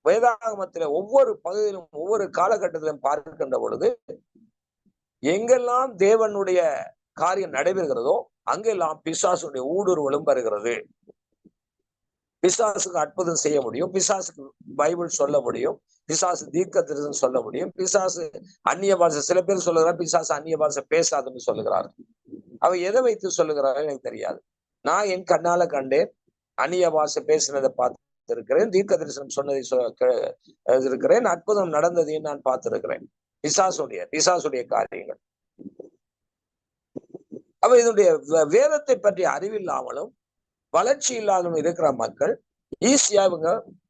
வேதாகமத்தில ஒவ்வொரு பகுதியிலும் ஒவ்வொரு காலகட்டத்திலும் பார்க்கின்ற பொழுது எங்கெல்லாம் தேவனுடைய காரியம் நடைபெறுகிறதோ அங்கெல்லாம் பிசாசுடைய ஊடுருவலும் வருகிறது. பிசாசுக்கு அற்புதம் செய்ய முடியும், பிசாசுக்கு பைபிள் சொல்ல முடியும், பிசாசு தீர்க்கதரிசனம் சொல்ல முடியும், பிசாசு அந்நிய பாஷை, சில பேர் சொல்லுகிறார் பிசாசு அந்நிய பாஷை பேசாதுன்னு சொல்லுகிறார். அவ எதை வைத்து சொல்லுகிறாரு எனக்கு தெரியாது. நான் என் கண்ணால கண்டேன், அந்நிய பாஷை பேசினதை பார்த்திருக்கிறேன், தீர்க்க தரிசனம் சொன்னதை இருக்கிறேன், அற்புதம் நடந்ததையும் நான் பார்த்திருக்கிறேன். பிசாசுடைய காரியங்கள். அவ இதனுடைய வேதத்தை பற்றி அறிவில்லாமலும் வளர்ச்சி இல்லாமலும் இருக்கிற மக்கள் ஈஸியா இவங்க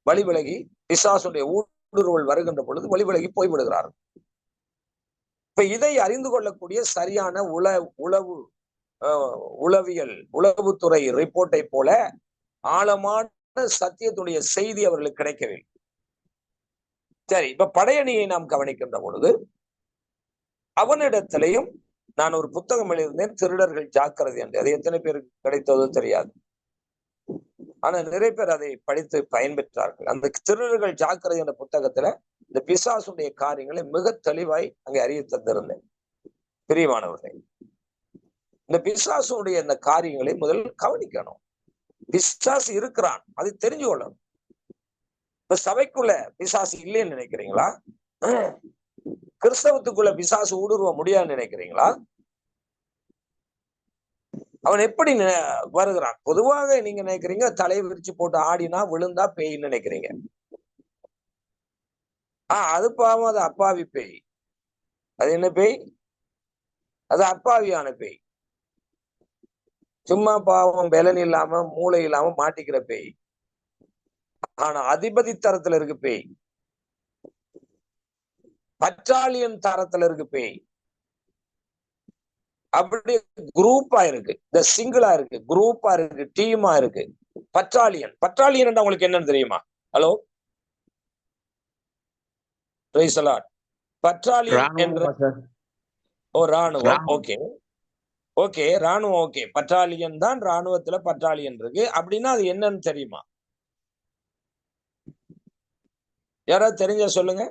வழி விலகி பிசாசுடைய ஊடுருவல் வருகின்ற பொழுது வழி விலகி போய்விடுகிறார்கள். இப்ப இதை அறிந்து கொள்ளக்கூடிய சரியான உளவுத்துறை ரிப்போர்ட்டை போல ஆழமான சத்தியத்துடைய செய்தி அவர்களுக்கு கிடைக்கவில்லை. சரி, இப்ப படையணியை நாம் கவனிக்கின்ற பொழுது அவனிடத்திலையும் நான் ஒரு புத்தகம் எழுதியிருந்தேன், திருடர்கள் ஜாக்கிரதை என்று. அது எத்தனை பேருக்கு கிடைத்ததோ தெரியாது, ஆனா நிறைய பேர் அதை படித்து பயன்பெற்றார்கள். அந்த திருடர்கள் ஜாக்கிரதை என்ற புத்தகத்துல இந்த பிசாசுடைய காரியங்களை மிக தெளிவாய் அங்கே அறிய தந்திருந்தேன். பிரியமானவர்களே, இந்த பிசாசுடைய இந்த காரியங்களை முதல் கவனிக்கணும். பிசாசு இருக்கிறான், அதை தெரிஞ்சு கொள்ளணும். இப்ப சபைக்குள்ள பிசாசு இல்லைன்னு நினைக்கிறீங்களா? கிறிஸ்தவத்துக்குள்ள பிசாசு ஊடுருவ முடியாதுன்னு நினைக்கிறீங்களா? அவன் எப்படி வருகிறான்? பொதுவாக நீங்க நினைக்கிறீங்க தலையை விரிச்சு போட்டு ஆடினா விழுந்தா பேய்ன்னு நினைக்கிறீங்க. அது பாவம், அது அப்பாவி பேய். அது என்ன பேய்? அது அப்பாவியான பேய். சும்மா பாவம் பலன் இல்லாம மூளை இல்லாம மாட்டிக்கிற பேய். ஆனா அதிபதி தரத்துல இருக்கு பேய், பற்றாளியன் தரத்துல இருக்கு பேய். அப்படி குரூப்பா இருக்கு, இந்த சிங்கிளா இருக்கு, குரூப்பா இருக்கு, டீமா இருக்கு. பட்டாலியன், பட்டாலியன் உங்களுக்கு என்னன்னு தெரியுமா? Hello, price the Lord. Battalion என்ற ராணுவம். ஓகே ஓகே, ராணுவம். ஓகே, பட்டாலியன் தான், ராணுவத்துல பட்டாலியன் இருக்கு. அப்படின்னா அது என்னன்னு தெரியுமா? யாராவது தெரிஞ்சா சொல்லுங்க.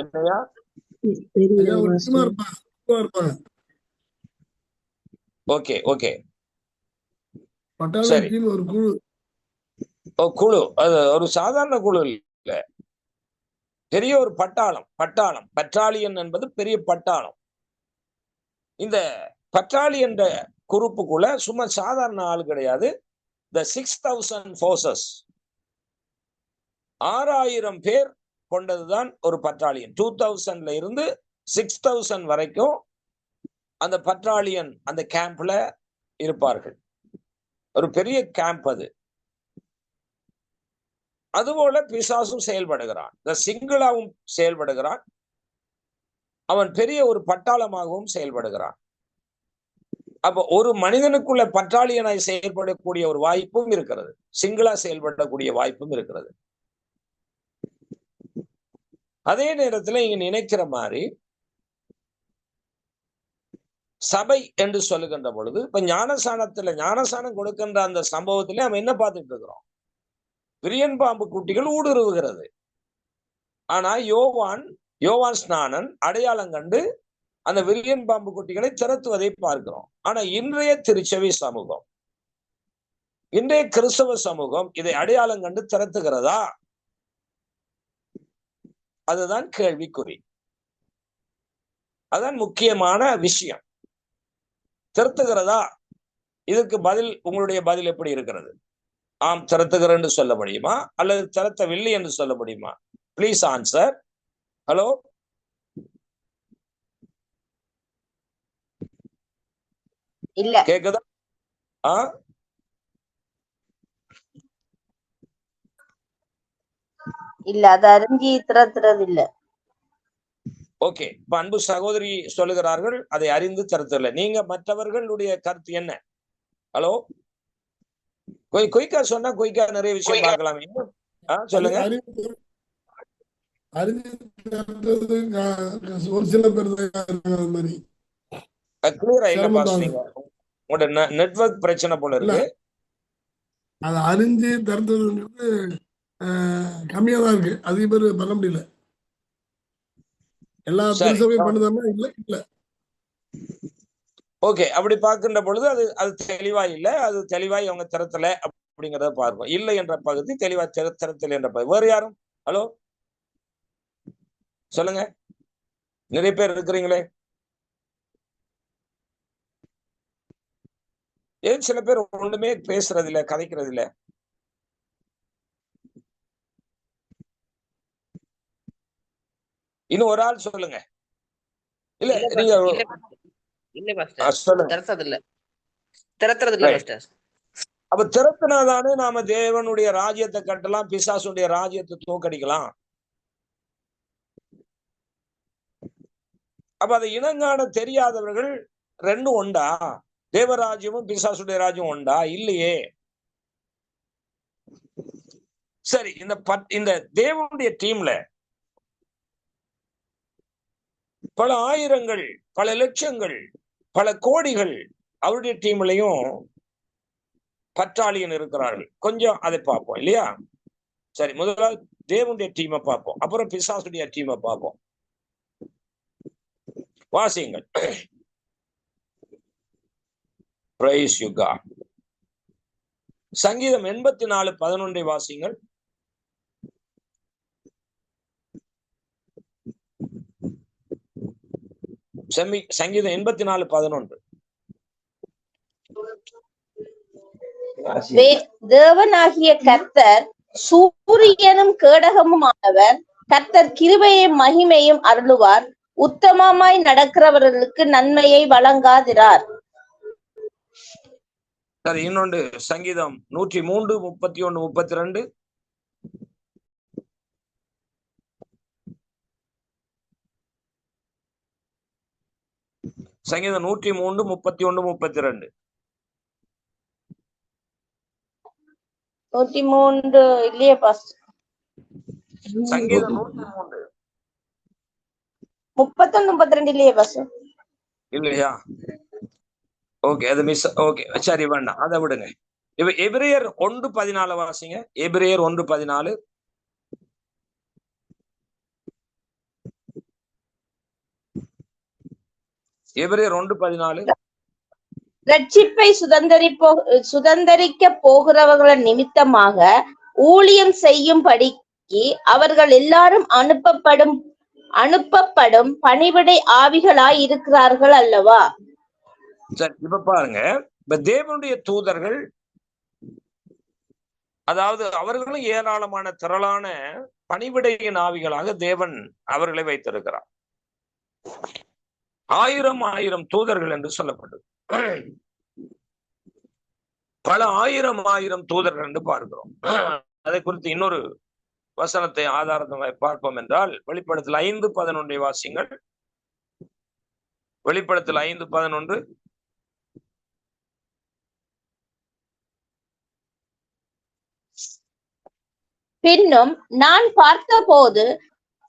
என்னையா? ஓகே ஓகே, சரி. குழு, அது ஒரு சாதாரண குழு இல்ல, பெரிய ஒரு பட்டாளம். பட்டாளம், பட்டாலியன் என்பது பெரிய பட்டாளம். இந்த பட்டாலியன் குரூப்புக்குள்ள சும்மா சாதாரண ஆள் கிடையாது. The 6000 forces, 6000 பேர் கொண்டதுதான் ஒரு பட்டாலியன். 2000ல இருந்து 6000 வரைக்கும் அந்த பட்டாலியன் அந்த கேம்ப்ல இருப்பார்கள். ஒரு பெரிய கேம்ப் அது. அதுபோல பிசாசும் செயல்படுகிறான், இந்த சிங்கிளாவும் செயல்படுகிறான், அவன் பெரிய ஒரு பட்டாளமாகவும் செயல்படுகிறான். அப்ப ஒரு மனிதனுக்குள்ள பட்டாளியனாய் செயல்படக்கூடிய ஒரு வாய்ப்பும் இருக்கிறது, சிங்கிளா செயல்படக்கூடிய வாய்ப்பும் இருக்கிறது. அதே நேரத்துல இங்க நினைக்கிற மாதிரி சபை என்று சொல்லுகின்ற பொழுது, இப்ப ஞானசானம் கொடுக்கின்ற அந்த சம்பவத்திலே நம்ம என்ன பார்த்துட்டு இருக்கிறோம்? விரியன் பாம்பு குட்டிகள் ஊடுருவுகிறது. ஆனா யோவான் ஸ்நானன் அடையாளம் கண்டு அந்த விரியன் பாம்பு குட்டிகளை திரட்டுவதை பார்க்கிறோம். ஆனா இன்றைய திருச்சபை சமூகம், இன்றைய கிறிஸ்தவ சமூகம் இதை அடையாளம் கண்டு திரட்டுகிறதா? அதுதான் கேள்விக்குறி. அதான் முக்கியமான விஷயம். திரட்டுகிறதா? இதுக்கு பதில், உங்களுடைய பதில் எப்படி இருக்கிறது? ஆம், திரட்டுகிறேன் என்று சொல்ல முடியுமா, அல்லது திரட்டவில்லை என்று சொல்ல முடியுமா? Please answer. ஹலோ, இல்ல கேக்குதா? இல்ல, அது அறிஞ்சி திரட்டுறது இல்ல. ஓகே, இப்ப அன்பு சகோதரி சொல்லுகிறார்கள் அதை அறிந்து திரட்டல. நீங்க மற்றவர்களுடைய கருத்து என்ன? ஹலோ, குயிக்கா சொன்னா குயிக்கா நிறைய விஷயம் பார்க்கலாமே. சொல்லுங்க. ஒரு சில பேர் மாதிரி கிளியரா இல்ல பாஸ், நீங்க உங்களோட நெட்வொர்க் பிரச்சனை போல இருக்கு. அதை அறிஞ்சு திறந்ததுங்கிறது கம்மியா தான் இருக்கு, அதிக பேர் பண்ண முடியல. எல்லா திருச்சபையும் பண்ணுதாமா? இல்ல இல்ல. ஓகே, அப்படி பார்க்கின்ற பொழுது அது தெளிவா இல்ல, அது தெளிவாய் அவங்க திறத்தல அப்படிங்கறத பார்ப்போம். இல்லை என்ற பகுதி தெளிவா திறத்தல என்ற பகுதி. வேறு யாரும்? ஹலோ, சொல்லுங்க. நிறைய பேர் இருக்கிறீங்களே, ஏன் சில பேர் ஒண்ணுமே பேசுறது இல்ல, கதைக்கிறது இல்ல? இன்னும் ஒரு ஆள் சொல்லுங்க. இல்ல நீங்க அப்ப திறத்தினாதானே நாம தேவனுடைய ராஜ்யத்தை கட்டலாம், பிசாசுடைய ராஜ்யத்தை தோக்கடிக்கலாம். அப்ப அதை இனங்காண தெரியாதவர்கள் ரெண்டும் உண்டா? தேவராஜ்யமும் பிசாசுடைய ராஜ்யம் உண்டா? இல்லையே. சரி, இந்த தேவனுடைய டீம்ல பல ஆயிரங்கள், பல லட்சங்கள், பல கோடிகள் அவருடைய டீம்லயும் பட்டாளியன் இருக்கிறார்கள். கொஞ்சம் அதை பார்ப்போம் இல்லையா? சரி, முதலாவது தேவனுடைய டீமை பார்ப்போம், அப்புறம் பிசாசுடைய டீமை பார்ப்போம். வாசியுங்கள். Praise you God. சங்கீதம் 84:11 வாசியுங்கள். சங்கீதம் 84:11. தேவனாகிய கர்த்தர் சூரியனும் கேடகமும் ஆனவர். கர்த்தர் கிருபையும் மகிமையும் அருளுவார். உத்தமமாய் நடக்கிறவர்களுக்கு நன்மையை வழங்காதிரார். சரி, இன்னொன்று சங்கீதம் 103:31-32. சங்கீதம் 103, 31, 32. 103 இல்லையே பாஸ்டர். சங்கீதம் 103 31, 32 இல்லையே பாஸ்டர். இல்லையா? ஓகே, அது மிஸ். ஓகே, சரி, வேண்டாம், அதை விடுங்க. இப்ப எபிரேயர் 1:14 வாசிங்க. எபிரேயர் 1:14. எபிரேயர் 1:14. ரட்சிப்பை சுதந்தரிக்க போகிறவர்கள் நிமித்தமாக ஊழியம் செய்யும்படிக்கு அவர்கள் எல்லாரும் அனுப்பப்படும் பணிவிடை ஆவிகளாய் இருக்கிறார்கள் அல்லவா? சரி, இப்ப பாருங்க, இப்ப தேவனுடைய தூதர்கள், அதாவது அவர்களும் ஏராளமான திரளான பணிவிடையின் ஆவிகளாக தேவன் அவர்களை வைத்திருக்கிறார். 1000 தூதர்கள் என்று சொல்லப்பட்டது. பல ஆயிரம் தூதர்கள் என்று பார்க்கிறோம். அதை குறித்து இன்னொரு வசனத்தை ஆதாரத்தை பார்ப்போம் என்றால், வெளிப்படுத்தல் 5:11 வாசிங்கள். வெளிப்படுத்தல் 5:11. பின்னும் நான் பார்த்தபோது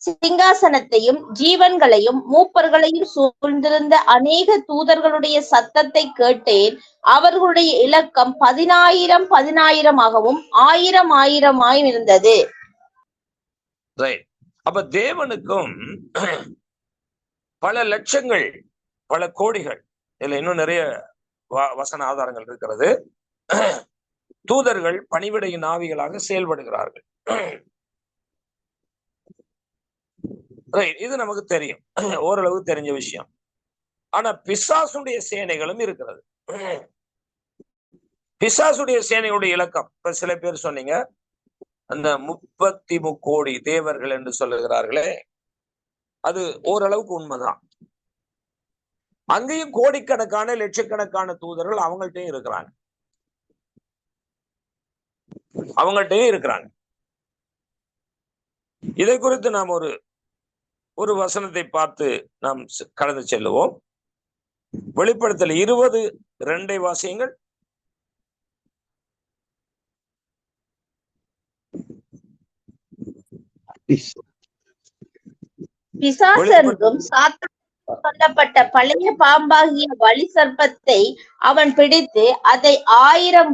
சிங்காசனத்தையும் ஜீவன்களையும் மூப்பர்களையும் சூழ்ந்திருந்த அநேக தூதர்களுடைய சத்தத்தை கேட்டேன். அவர்களுடைய இலக்கம் 10,000 10,000 இருந்தது. அப்ப தேவனுக்கும் பல லட்சங்கள், பல கோடிகள், இதுல இன்னும் நிறைய வசன ஆதாரங்கள் இருக்கிறது. தூதர்கள் பணிவிடையின் ஆவிகளாக செயல்படுகிறார்கள். இது நமக்கு தெரியும், ஓரளவு தெரிஞ்ச விஷயம். ஆனா பிசாசுடைய சேனைகளும் இருக்கிறது. பிசாசுடைய சேனையுடைய இலக்கம், இப்ப சில பேர் சொன்னீங்க, அந்த 33 கோடி தேவர்கள் என்று சொல்லுகிறார்களே, அது ஓரளவுக்கு உண்மைதான். அங்கேயும் கோடிக்கணக்கான லட்சக்கணக்கான தூதர்கள் அவங்கள்ட்டையும் இருக்கிறாங்க. இதை குறித்து நாம் ஒரு வசனத்தை பார்த்து நாம் கடந்து செல்லுவோம். வெளிப்படுத்தல் 20:2 வாசியுங்கள். பிசாசு என்றும் சாத்தான் சொல்லப்பட்ட பழைய பாம்பாகிய வலி சர்ப்பத்தை அவன் பிடித்து அதை 1000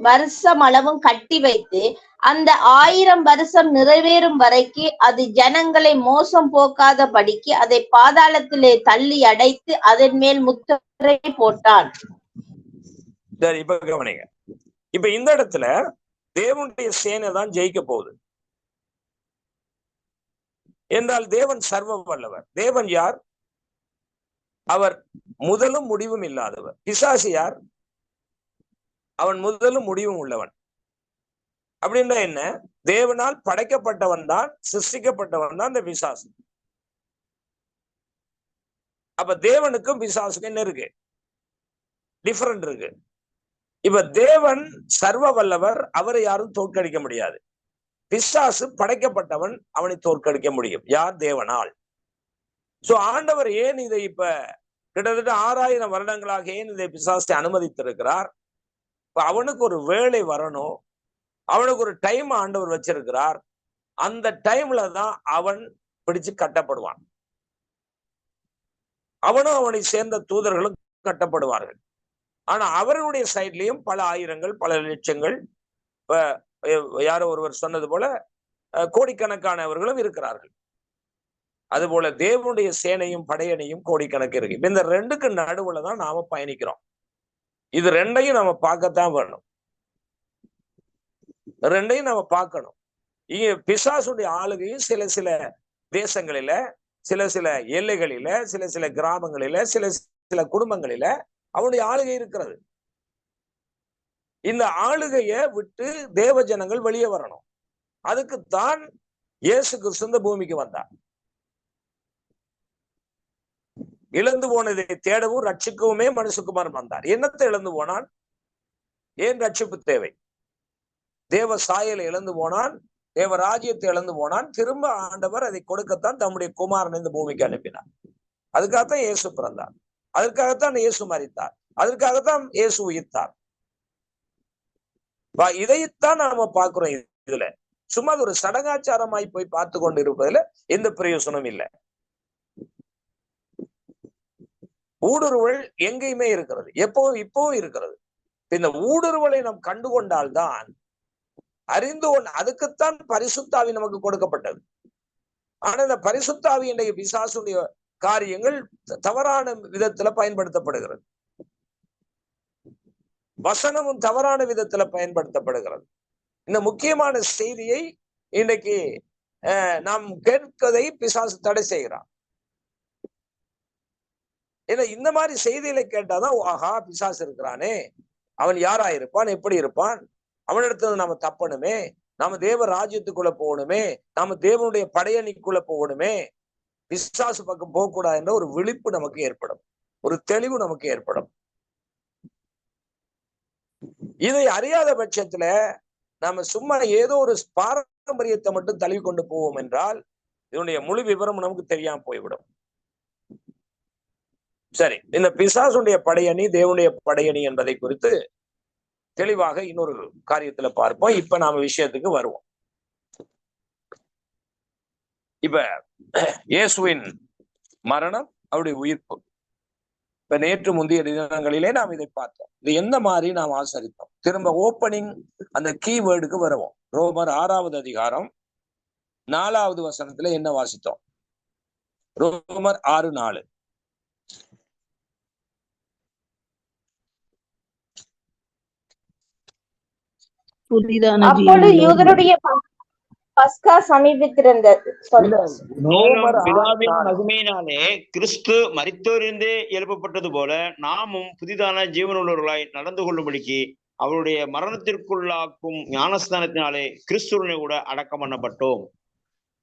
வருஷம் கட்டி வைத்து அந்த 1000 வருஷம் நிறைவேறும் வரைக்கு அது ஜனங்களை மோசம் போக்காதபடிக்கு அதை பாதாளத்திலே தள்ளி அடைத்து அதன் மேல் முத்திரை போட்டான். சரி, இப்ப கவனிங்க. இப்ப இந்த இடத்துல தேவனுடைய சேனை தான் ஜெயிக்க போகுது என்றால், தேவன் சர்வ வல்லவர். தேவன் யார்? அவர் முதலும் முடிவும் இல்லாதவர். பிசாசு யார்? அவன் முதலும் முடிவும் உள்ளவன். அப்படின்னா என்ன? தேவனால் படைக்கப்பட்டவன் தான், சிருஷ்டிக்கப்பட்டவன் தான் இந்த பிசாசு. அப்ப தேவனுக்கும் பிசாசுக்கும் என்ன இருக்கு? டிஃபரெண்ட் இருக்கு. இப்ப தேவன் சர்வ வல்லவர், அவரை யாரும் தோற்கடிக்க முடியாது. பிசாசு படைக்கப்பட்டவன், அவனை தோற்கடிக்க முடியும். யார்? தேவனால். சோ ஆண்டவர் ஏன் இதை இப்ப கிட்டத்தட்ட 6000 வருடங்களாக ஏன் இதை பிசாசை அனுமதித்திருக்கிறார்? இப்ப அவனுக்கு ஒரு வேலை வரணும், அவனுக்கு ஒரு டைம் ஆண்டவர் வச்சிருக்கிறார். அந்த டைம்ல தான் அவன் பிடிச்சு கட்டப்படுவான். அவனும் அவனை சேர்ந்த தூதர்களும் கட்டப்படுவார்கள். ஆனா அவர்களுடைய சைட்லயும் பல ஆயிரங்கள், பல லட்சங்கள், இப்ப யாரோ ஒருவர் சொன்னது போல கோடிக்கணக்கானவர்களும் இருக்கிறார்கள். அதுபோல தேவனுடைய சேனையும் படையணியும் கோடிக்கணக்கு இருக்கு. இப்ப இந்த ரெண்டுக்கு நடுவுல தான் நாம பயணிக்கிறோம். இது ரெண்டையும் நம்ம பார்க்கத்தான் வேணும். ரெண்டையும் நம்ம பார்க்கணும். இங்க பிசாசுடைய ஆளுகையும் சில தேசங்களில, சில எல்லைகளில, சில கிராமங்களில, சில குடும்பங்களில அவனுடைய ஆளுகை இருக்கிறது. இந்த ஆளுகையை விட்டு தேவ ஜனங்கள் வெளியே வரணும். அதுக்குத்தான் இயேசு கிறிஸ்து இந்த பூமிக்கு வந்தார். இழந்து போனதை தேடவும் ரட்சிக்கவுமே மனுஷகுமாரன் வந்தார். என்னத்தை இழந்து போனான்? ஏன் ரட்சிப்பு தேவை? தேவ சாயலை இழந்து போனான், தேவ ராஜ்யத்தை இழந்து போனான். திரும்ப ஆண்டவர் அதை கொடுக்கத்தான் தம்முடைய குமாரன் இந்த பூமிக்கு அனுப்பினார். அதுக்காகத்தான் இயேசு பிறந்தார், அதற்காகத்தான் இயேசு மரித்தார், அதற்காகத்தான் இயேசு உயிர்த்தார். இதைத்தான் நாம பாக்குறோம். இதுல சும்மா ஒரு சடங்காச்சாரமாய் போய் பார்த்து கொண்டு இருப்பதுல எந்த பிரயோசனம் இல்லை. ஊடுருவல் எங்கேயுமே இருக்கிறது, இப்பவும் இருக்கிறது. இந்த ஊடுருவலை நாம் கண்டுகொண்டால்தான் அறிந்து கொண்டு, அதுக்குத்தான் பரிசுத்தாவி நமக்கு கொடுக்கப்பட்டது. ஆனா இந்த பரிசுத்தாவி இன்றைய பிசாசுடைய காரியங்கள் தவறான விதத்துல பயன்படுத்தப்படுகிறது, வசனமும் தவறான விதத்துல பயன்படுத்தப்படுகிறது. இந்த முக்கியமான செய்தியை இன்றைக்கு நாம் கேட்கதை பிசாசு தடை செய்கிறான். ஏன்னா இந்த மாதிரி செய்திகளை கேட்டாதான், ஆஹா பிசாசு இருக்கிறானே, அவன் யாரா இருப்பான், எப்படி இருப்பான், அவனிடத்துல நாம தப்பணுமே, நாம தேவ ராஜ்யத்துக்குள்ள போகணுமே, நாம தேவனுடைய படையணிக்குள்ள போகணுமே, பிசாசு பக்கம் போகக்கூடாது என்ற ஒரு விழிப்பு நமக்கு ஏற்படும், ஒரு தெளிவு நமக்கு ஏற்படும். இதை அறியாத பட்சத்துல நாம சும்மா ஏதோ ஒரு பாரம்பரியத்தை மட்டும் தழுவி கொண்டு போவோம் என்றால் இதனுடைய முழு விவரம் நமக்கு தெரியாம போய்விடும். சரி, இந்த பிசாசுடைய படையணி தேவனுடைய படையணி என்பதை குறித்து தெளிவாக இன்னொரு காரியத்துல பார்ப்போம். இப்ப நாம விஷயத்துக்கு வருவோம். இப்ப இயேசுவின் மரணம், அவருடைய உயிர்ப்பு, இப்ப நேற்று முந்தைய தினங்களிலே நாம் இதை பார்த்தோம். இது எந்த மாதிரி நாம் ஆசரித்தோம். திரும்ப ஓப்பனிங் அந்த கீவேர்டுக்கு வருவோம். ரோமர் 6வது அதிகாரம் 4வது வசனத்துல என்ன வாசித்தோம்? ரோமர் 6:4. அப்பொழுது யூதருடைய பஸ்கா சமீபித்திருந்தது. பிதாவின் மகிமையினாலே கிறிஸ்து மரித்தோரிலிருந்தே எழுப்பப்பட்டது போல நாமும் புதிதான ஜீவனுள்ளவர்களாய் நடந்து கொள்ளும்படிக்கு அவருடைய மரணத்திற்குள்ளாக்கும் ஞானஸ்தானத்தினாலே கிறிஸ்துவனை கூட அடக்கம் பண்ணப்பட்டோம்.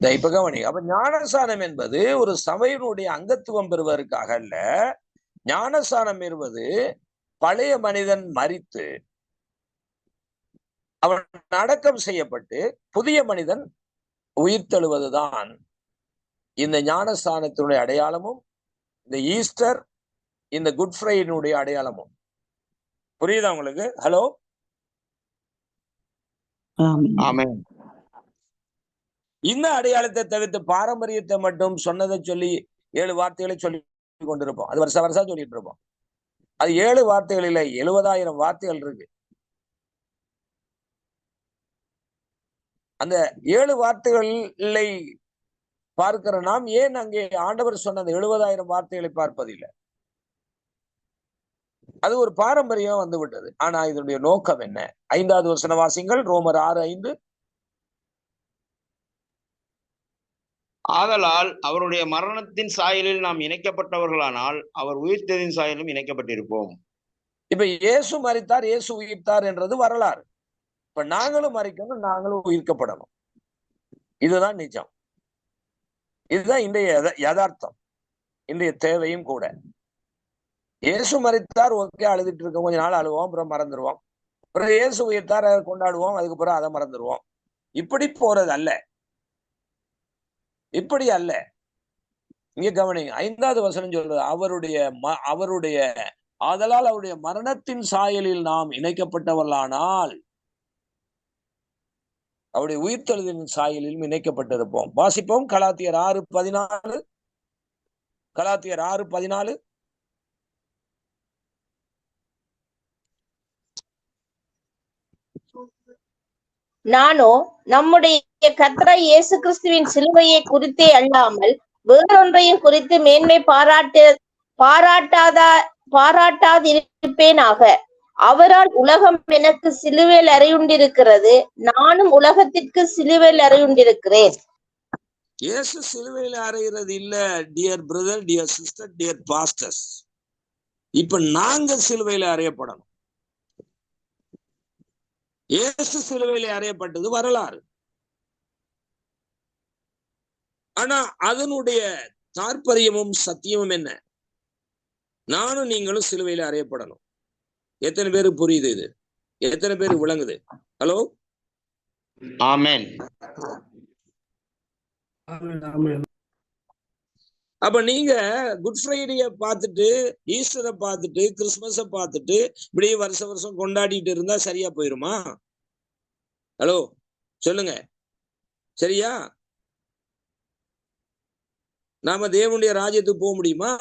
இப்ப கவனி. அப்ப ஞானஸ்தானம் என்பது ஒரு சபையினுடைய அங்கத்துவம் பெறுவதற்காக அல்ல. ஞானஸ்தானம் என்பது பழைய மனிதன் மரித்து அவன் அடக்கம் செய்யப்பட்டு புதிய மனிதன் உயிர்த்தெழுவதுதான் இந்த ஞானஸ்தானத்தினுடைய அடையாளமும், இந்த ஈஸ்டர், இந்த குட் ஃப்ரைடேனுடைய அடையாளமும். புரியுதா உங்களுக்கு? ஹலோ, ஆமென். இந்த அடையாளத்தை தவிர்த்து பாரம்பரியத்தை மட்டும் சொன்னதை சொல்லி 7 வார்த்தைகளை சொல்லி கொண்டிருப்போம். அது வருஷம் சொல்லிட்டு இருப்போம். அது 7 வார்த்தைகள் இல்லை, 70,000 வார்த்தைகள் இருக்கு. அந்த 7 வார்த்தைகளை பார்க்கிற நாம் ஏன் அங்கே ஆண்டவர் சொன்ன அந்த 70,000 வார்த்தைகளை பார்ப்பதில்லை? அது ஒரு பாரம்பரியம் வந்து விட்டது. ஆனா இதனுடைய நோக்கம் என்ன? 5வது வசன வாசிங்கள். ரோமர் 6:5. ஆதலால் அவருடைய மரணத்தின் சாயலில் நாம் இணைக்கப்பட்டவர்களானால் அவர் உயிர்த்ததின் சாயலும் இணைக்கப்பட்டிருப்போம். இப்ப இயேசு மரித்தார், இயேசு உயிர்த்தார் என்றது வரலாறு. இப்ப நாங்களும் மரிக்கணும், நாங்களும் உயிர்க்கப்படணும். இதுதான் நிஜம். இதுதான் இன்றைய யதார்த்தம், இன்றைய தேவையும் கூட. இயேசு மரித்தார், ஓகே, அழுதுட்டு இருக்கோம், கொஞ்ச நாள் அழுவோம், அப்புறம் மறந்துடுவோம். அப்புறம் இயேசு உயிர்த்தார், அதை கொண்டாடுவோம், அதுக்கப்புறம் அதை மறந்துடுவோம். இப்படி போறது அல்ல, இப்படி அல்ல. இங்க கவனிங்க, 5வது வசனம் சொல்றது அவருடைய ஆதலால் அவருடைய மரணத்தின் சாயலில் நாம் இணைக்கப்பட்டவர்களானால் அவருடைய உயிர்த்தெழுதலின் சாயலிலும் இணைக்கப்பட்டிருப்போம். வாசிப்போம். கலாத்தியர் 6:14. கலாத்தியர் 6:14. நானோ நம்முடைய கர்த்தராகிய இயேசு கிறிஸ்துவின் சிலுவையை குறித்தே அல்லாமல் வேறொன்றையும் குறித்து மேன்மை பாராட்டாதிருப்பேனாக. அவரால் உலகம் எனக்கு சிலுவையில் அறையுண்டிருக்கிறது, நானும் உலகத்திற்கு சிலுவையில் அறையுண்டிருக்கிறேன். இயேசு சிலுவையில் அறைகிறது இல்ல, dear brother, dear sister, dear pastors. இப்ப நாங்க சிலுவையில் அறையப்படணும். இயேசு சிலுவையில் அறையப்பட்டது வரலாறு. ஆனா அதனுடைய தாற்பயமும் சத்தியமும் என்ன? நானும் நீங்களும் சிலுவையில் அறையப்படணும். எத்தனை பேருக்கு புரியுது? இது எத்தனை பேருக்கு விளங்குது? ஹலோ, ஆமென். அப்ப நீங்க குட் ஃப்ரைடேய பார்த்துட்டு, ஈஸ்டரை பார்த்துட்டு, கிறிஸ்துமஸை பார்த்துட்டு இப்படியே வருஷம் வருஷம் கொண்டாடிட்டு இருந்தா சரியா போயிருமா? ஹலோ, சொல்லுங்க, சரியா? நாம தேவனுடைய ராஜ்யத்துக்கு போக முடியுமா?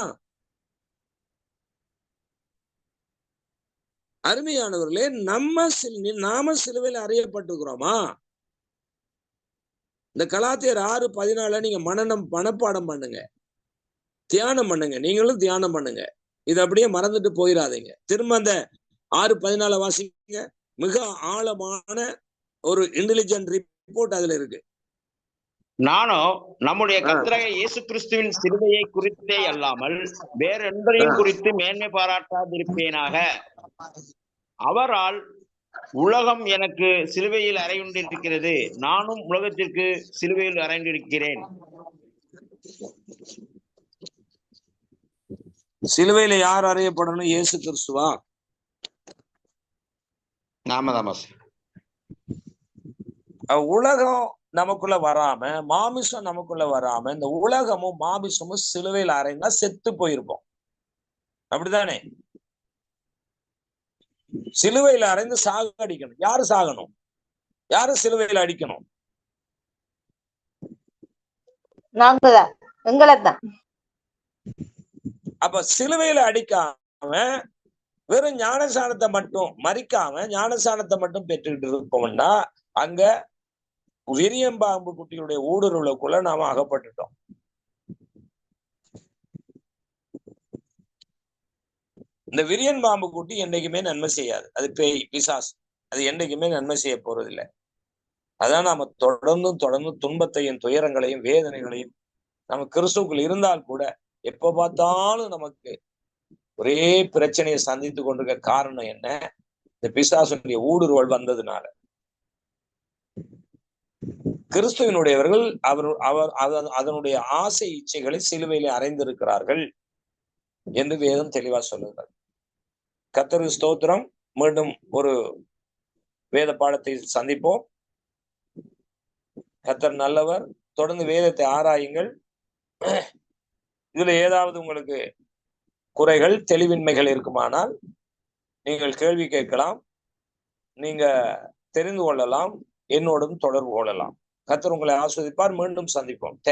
அருமையானவர்களே, நாம சிலுவையில் அறையப்பட்டிருக்கிறோமா? இந்த கலாத்தியர் 6:14 நீங்க மனப்பாடம் பண்ணுங்க, தியானம் பண்ணுங்க, நீங்களும் தியானம் பண்ணுங்க. இது அப்படியே மறந்துட்டு போயிடாதீங்க. திரும்ப அந்த 6:14 வாசிங்க. மிக ஆழமான ஒரு இன்டெலிஜென்ட் ரிப்போர்ட் அதுல இருக்கு. நானும் நம்முடைய கர்த்தராகிய இயேசு கிறிஸ்துவின் சிலுவையை குறித்தே அல்லாமல் வேற என்பதையும் குறித்து மேன்மை பாராட்டாதிருப்பேனாக. அவரால் உலகம் எனக்கு சிலுவையில் அறையுண்டிருக்கிறது, நானும் உலகத்திற்கு சிலுவையில் அறையுண்டிருக்கிறேன். சிலுவையில யார் அறையப்படணும்? இயேசு கிறிஸ்துவா? உலகம் நமக்குள்ள வராம, மாமிசம் நமக்குள்ள வராம, இந்த உலகமும் மாமிசமும் சிலுவையில் அறைந்தா செத்து போயிருப்போம். அப்படித்தானே? சிலுவையில அறைந்து சாகடிக்கணும். யாரு சாகணும்? யாரு சிலுவையில அடிக்கணும்? நாங்கதான், எங்களைத்தான். அப்ப சிலுவையில அடிக்காம வெறும் ஞானசானத்தை மட்டும், மறிக்காம ஞானசானத்தை மட்டும் பெற்றுக்கிட்டு இருப்போம்னா அங்க விரியம்பாம்பு குட்டியுடைய ஊடுருவலுக்குள்ள நாம அகப்பட்டுட்டோம். இந்த விரியன் பாம்பு குட்டி என்னைக்குமே நன்மை செய்யாது. அது பேய், பிசாசு. அது என்னைக்குமே நன்மை செய்ய போறது இல்லை. அதான் நாம தொடர்ந்து துன்பத்தையும் துயரங்களையும் வேதனைகளையும் நம்ம கிறிஸ்துவுக்குள் இருந்தால் கூட எப்ப பார்த்தாலும் நமக்கு ஒரே பிரச்சனையை சந்தித்து கொண்டிருக்க காரணம் என்ன? இந்த பிசாசுடைய ஊடுருவல் வந்ததுனால. கிறிஸ்துவனுடையவர்கள் அதனுடைய ஆசை இச்சைகளை சிலுவையிலே அறைந்திருக்கிறார்கள் என்று வேதம் தெளிவா சொல்லுகிறது. கர்த்தருக்கு ஸ்தோத்திரம். மீண்டும் ஒரு வேத பாடத்தை சந்திப்போம். கர்த்தர் நல்லவர். தொடர்ந்து வேதத்தை ஆராயுங்கள். இதுல ஏதாவது உங்களுக்கு குறைகள், தெளிவின்மைகள் இருக்குமானால் நீங்கள் கேள்வி கேட்கலாம், நீங்க தெரிந்து கொள்ளலாம், என்னோடும் தொடர்பு கொள்ளலாம். கர்த்தர் உங்களை ஆஸ்வதிப்பார். மீண்டும் சந்திப்போம்.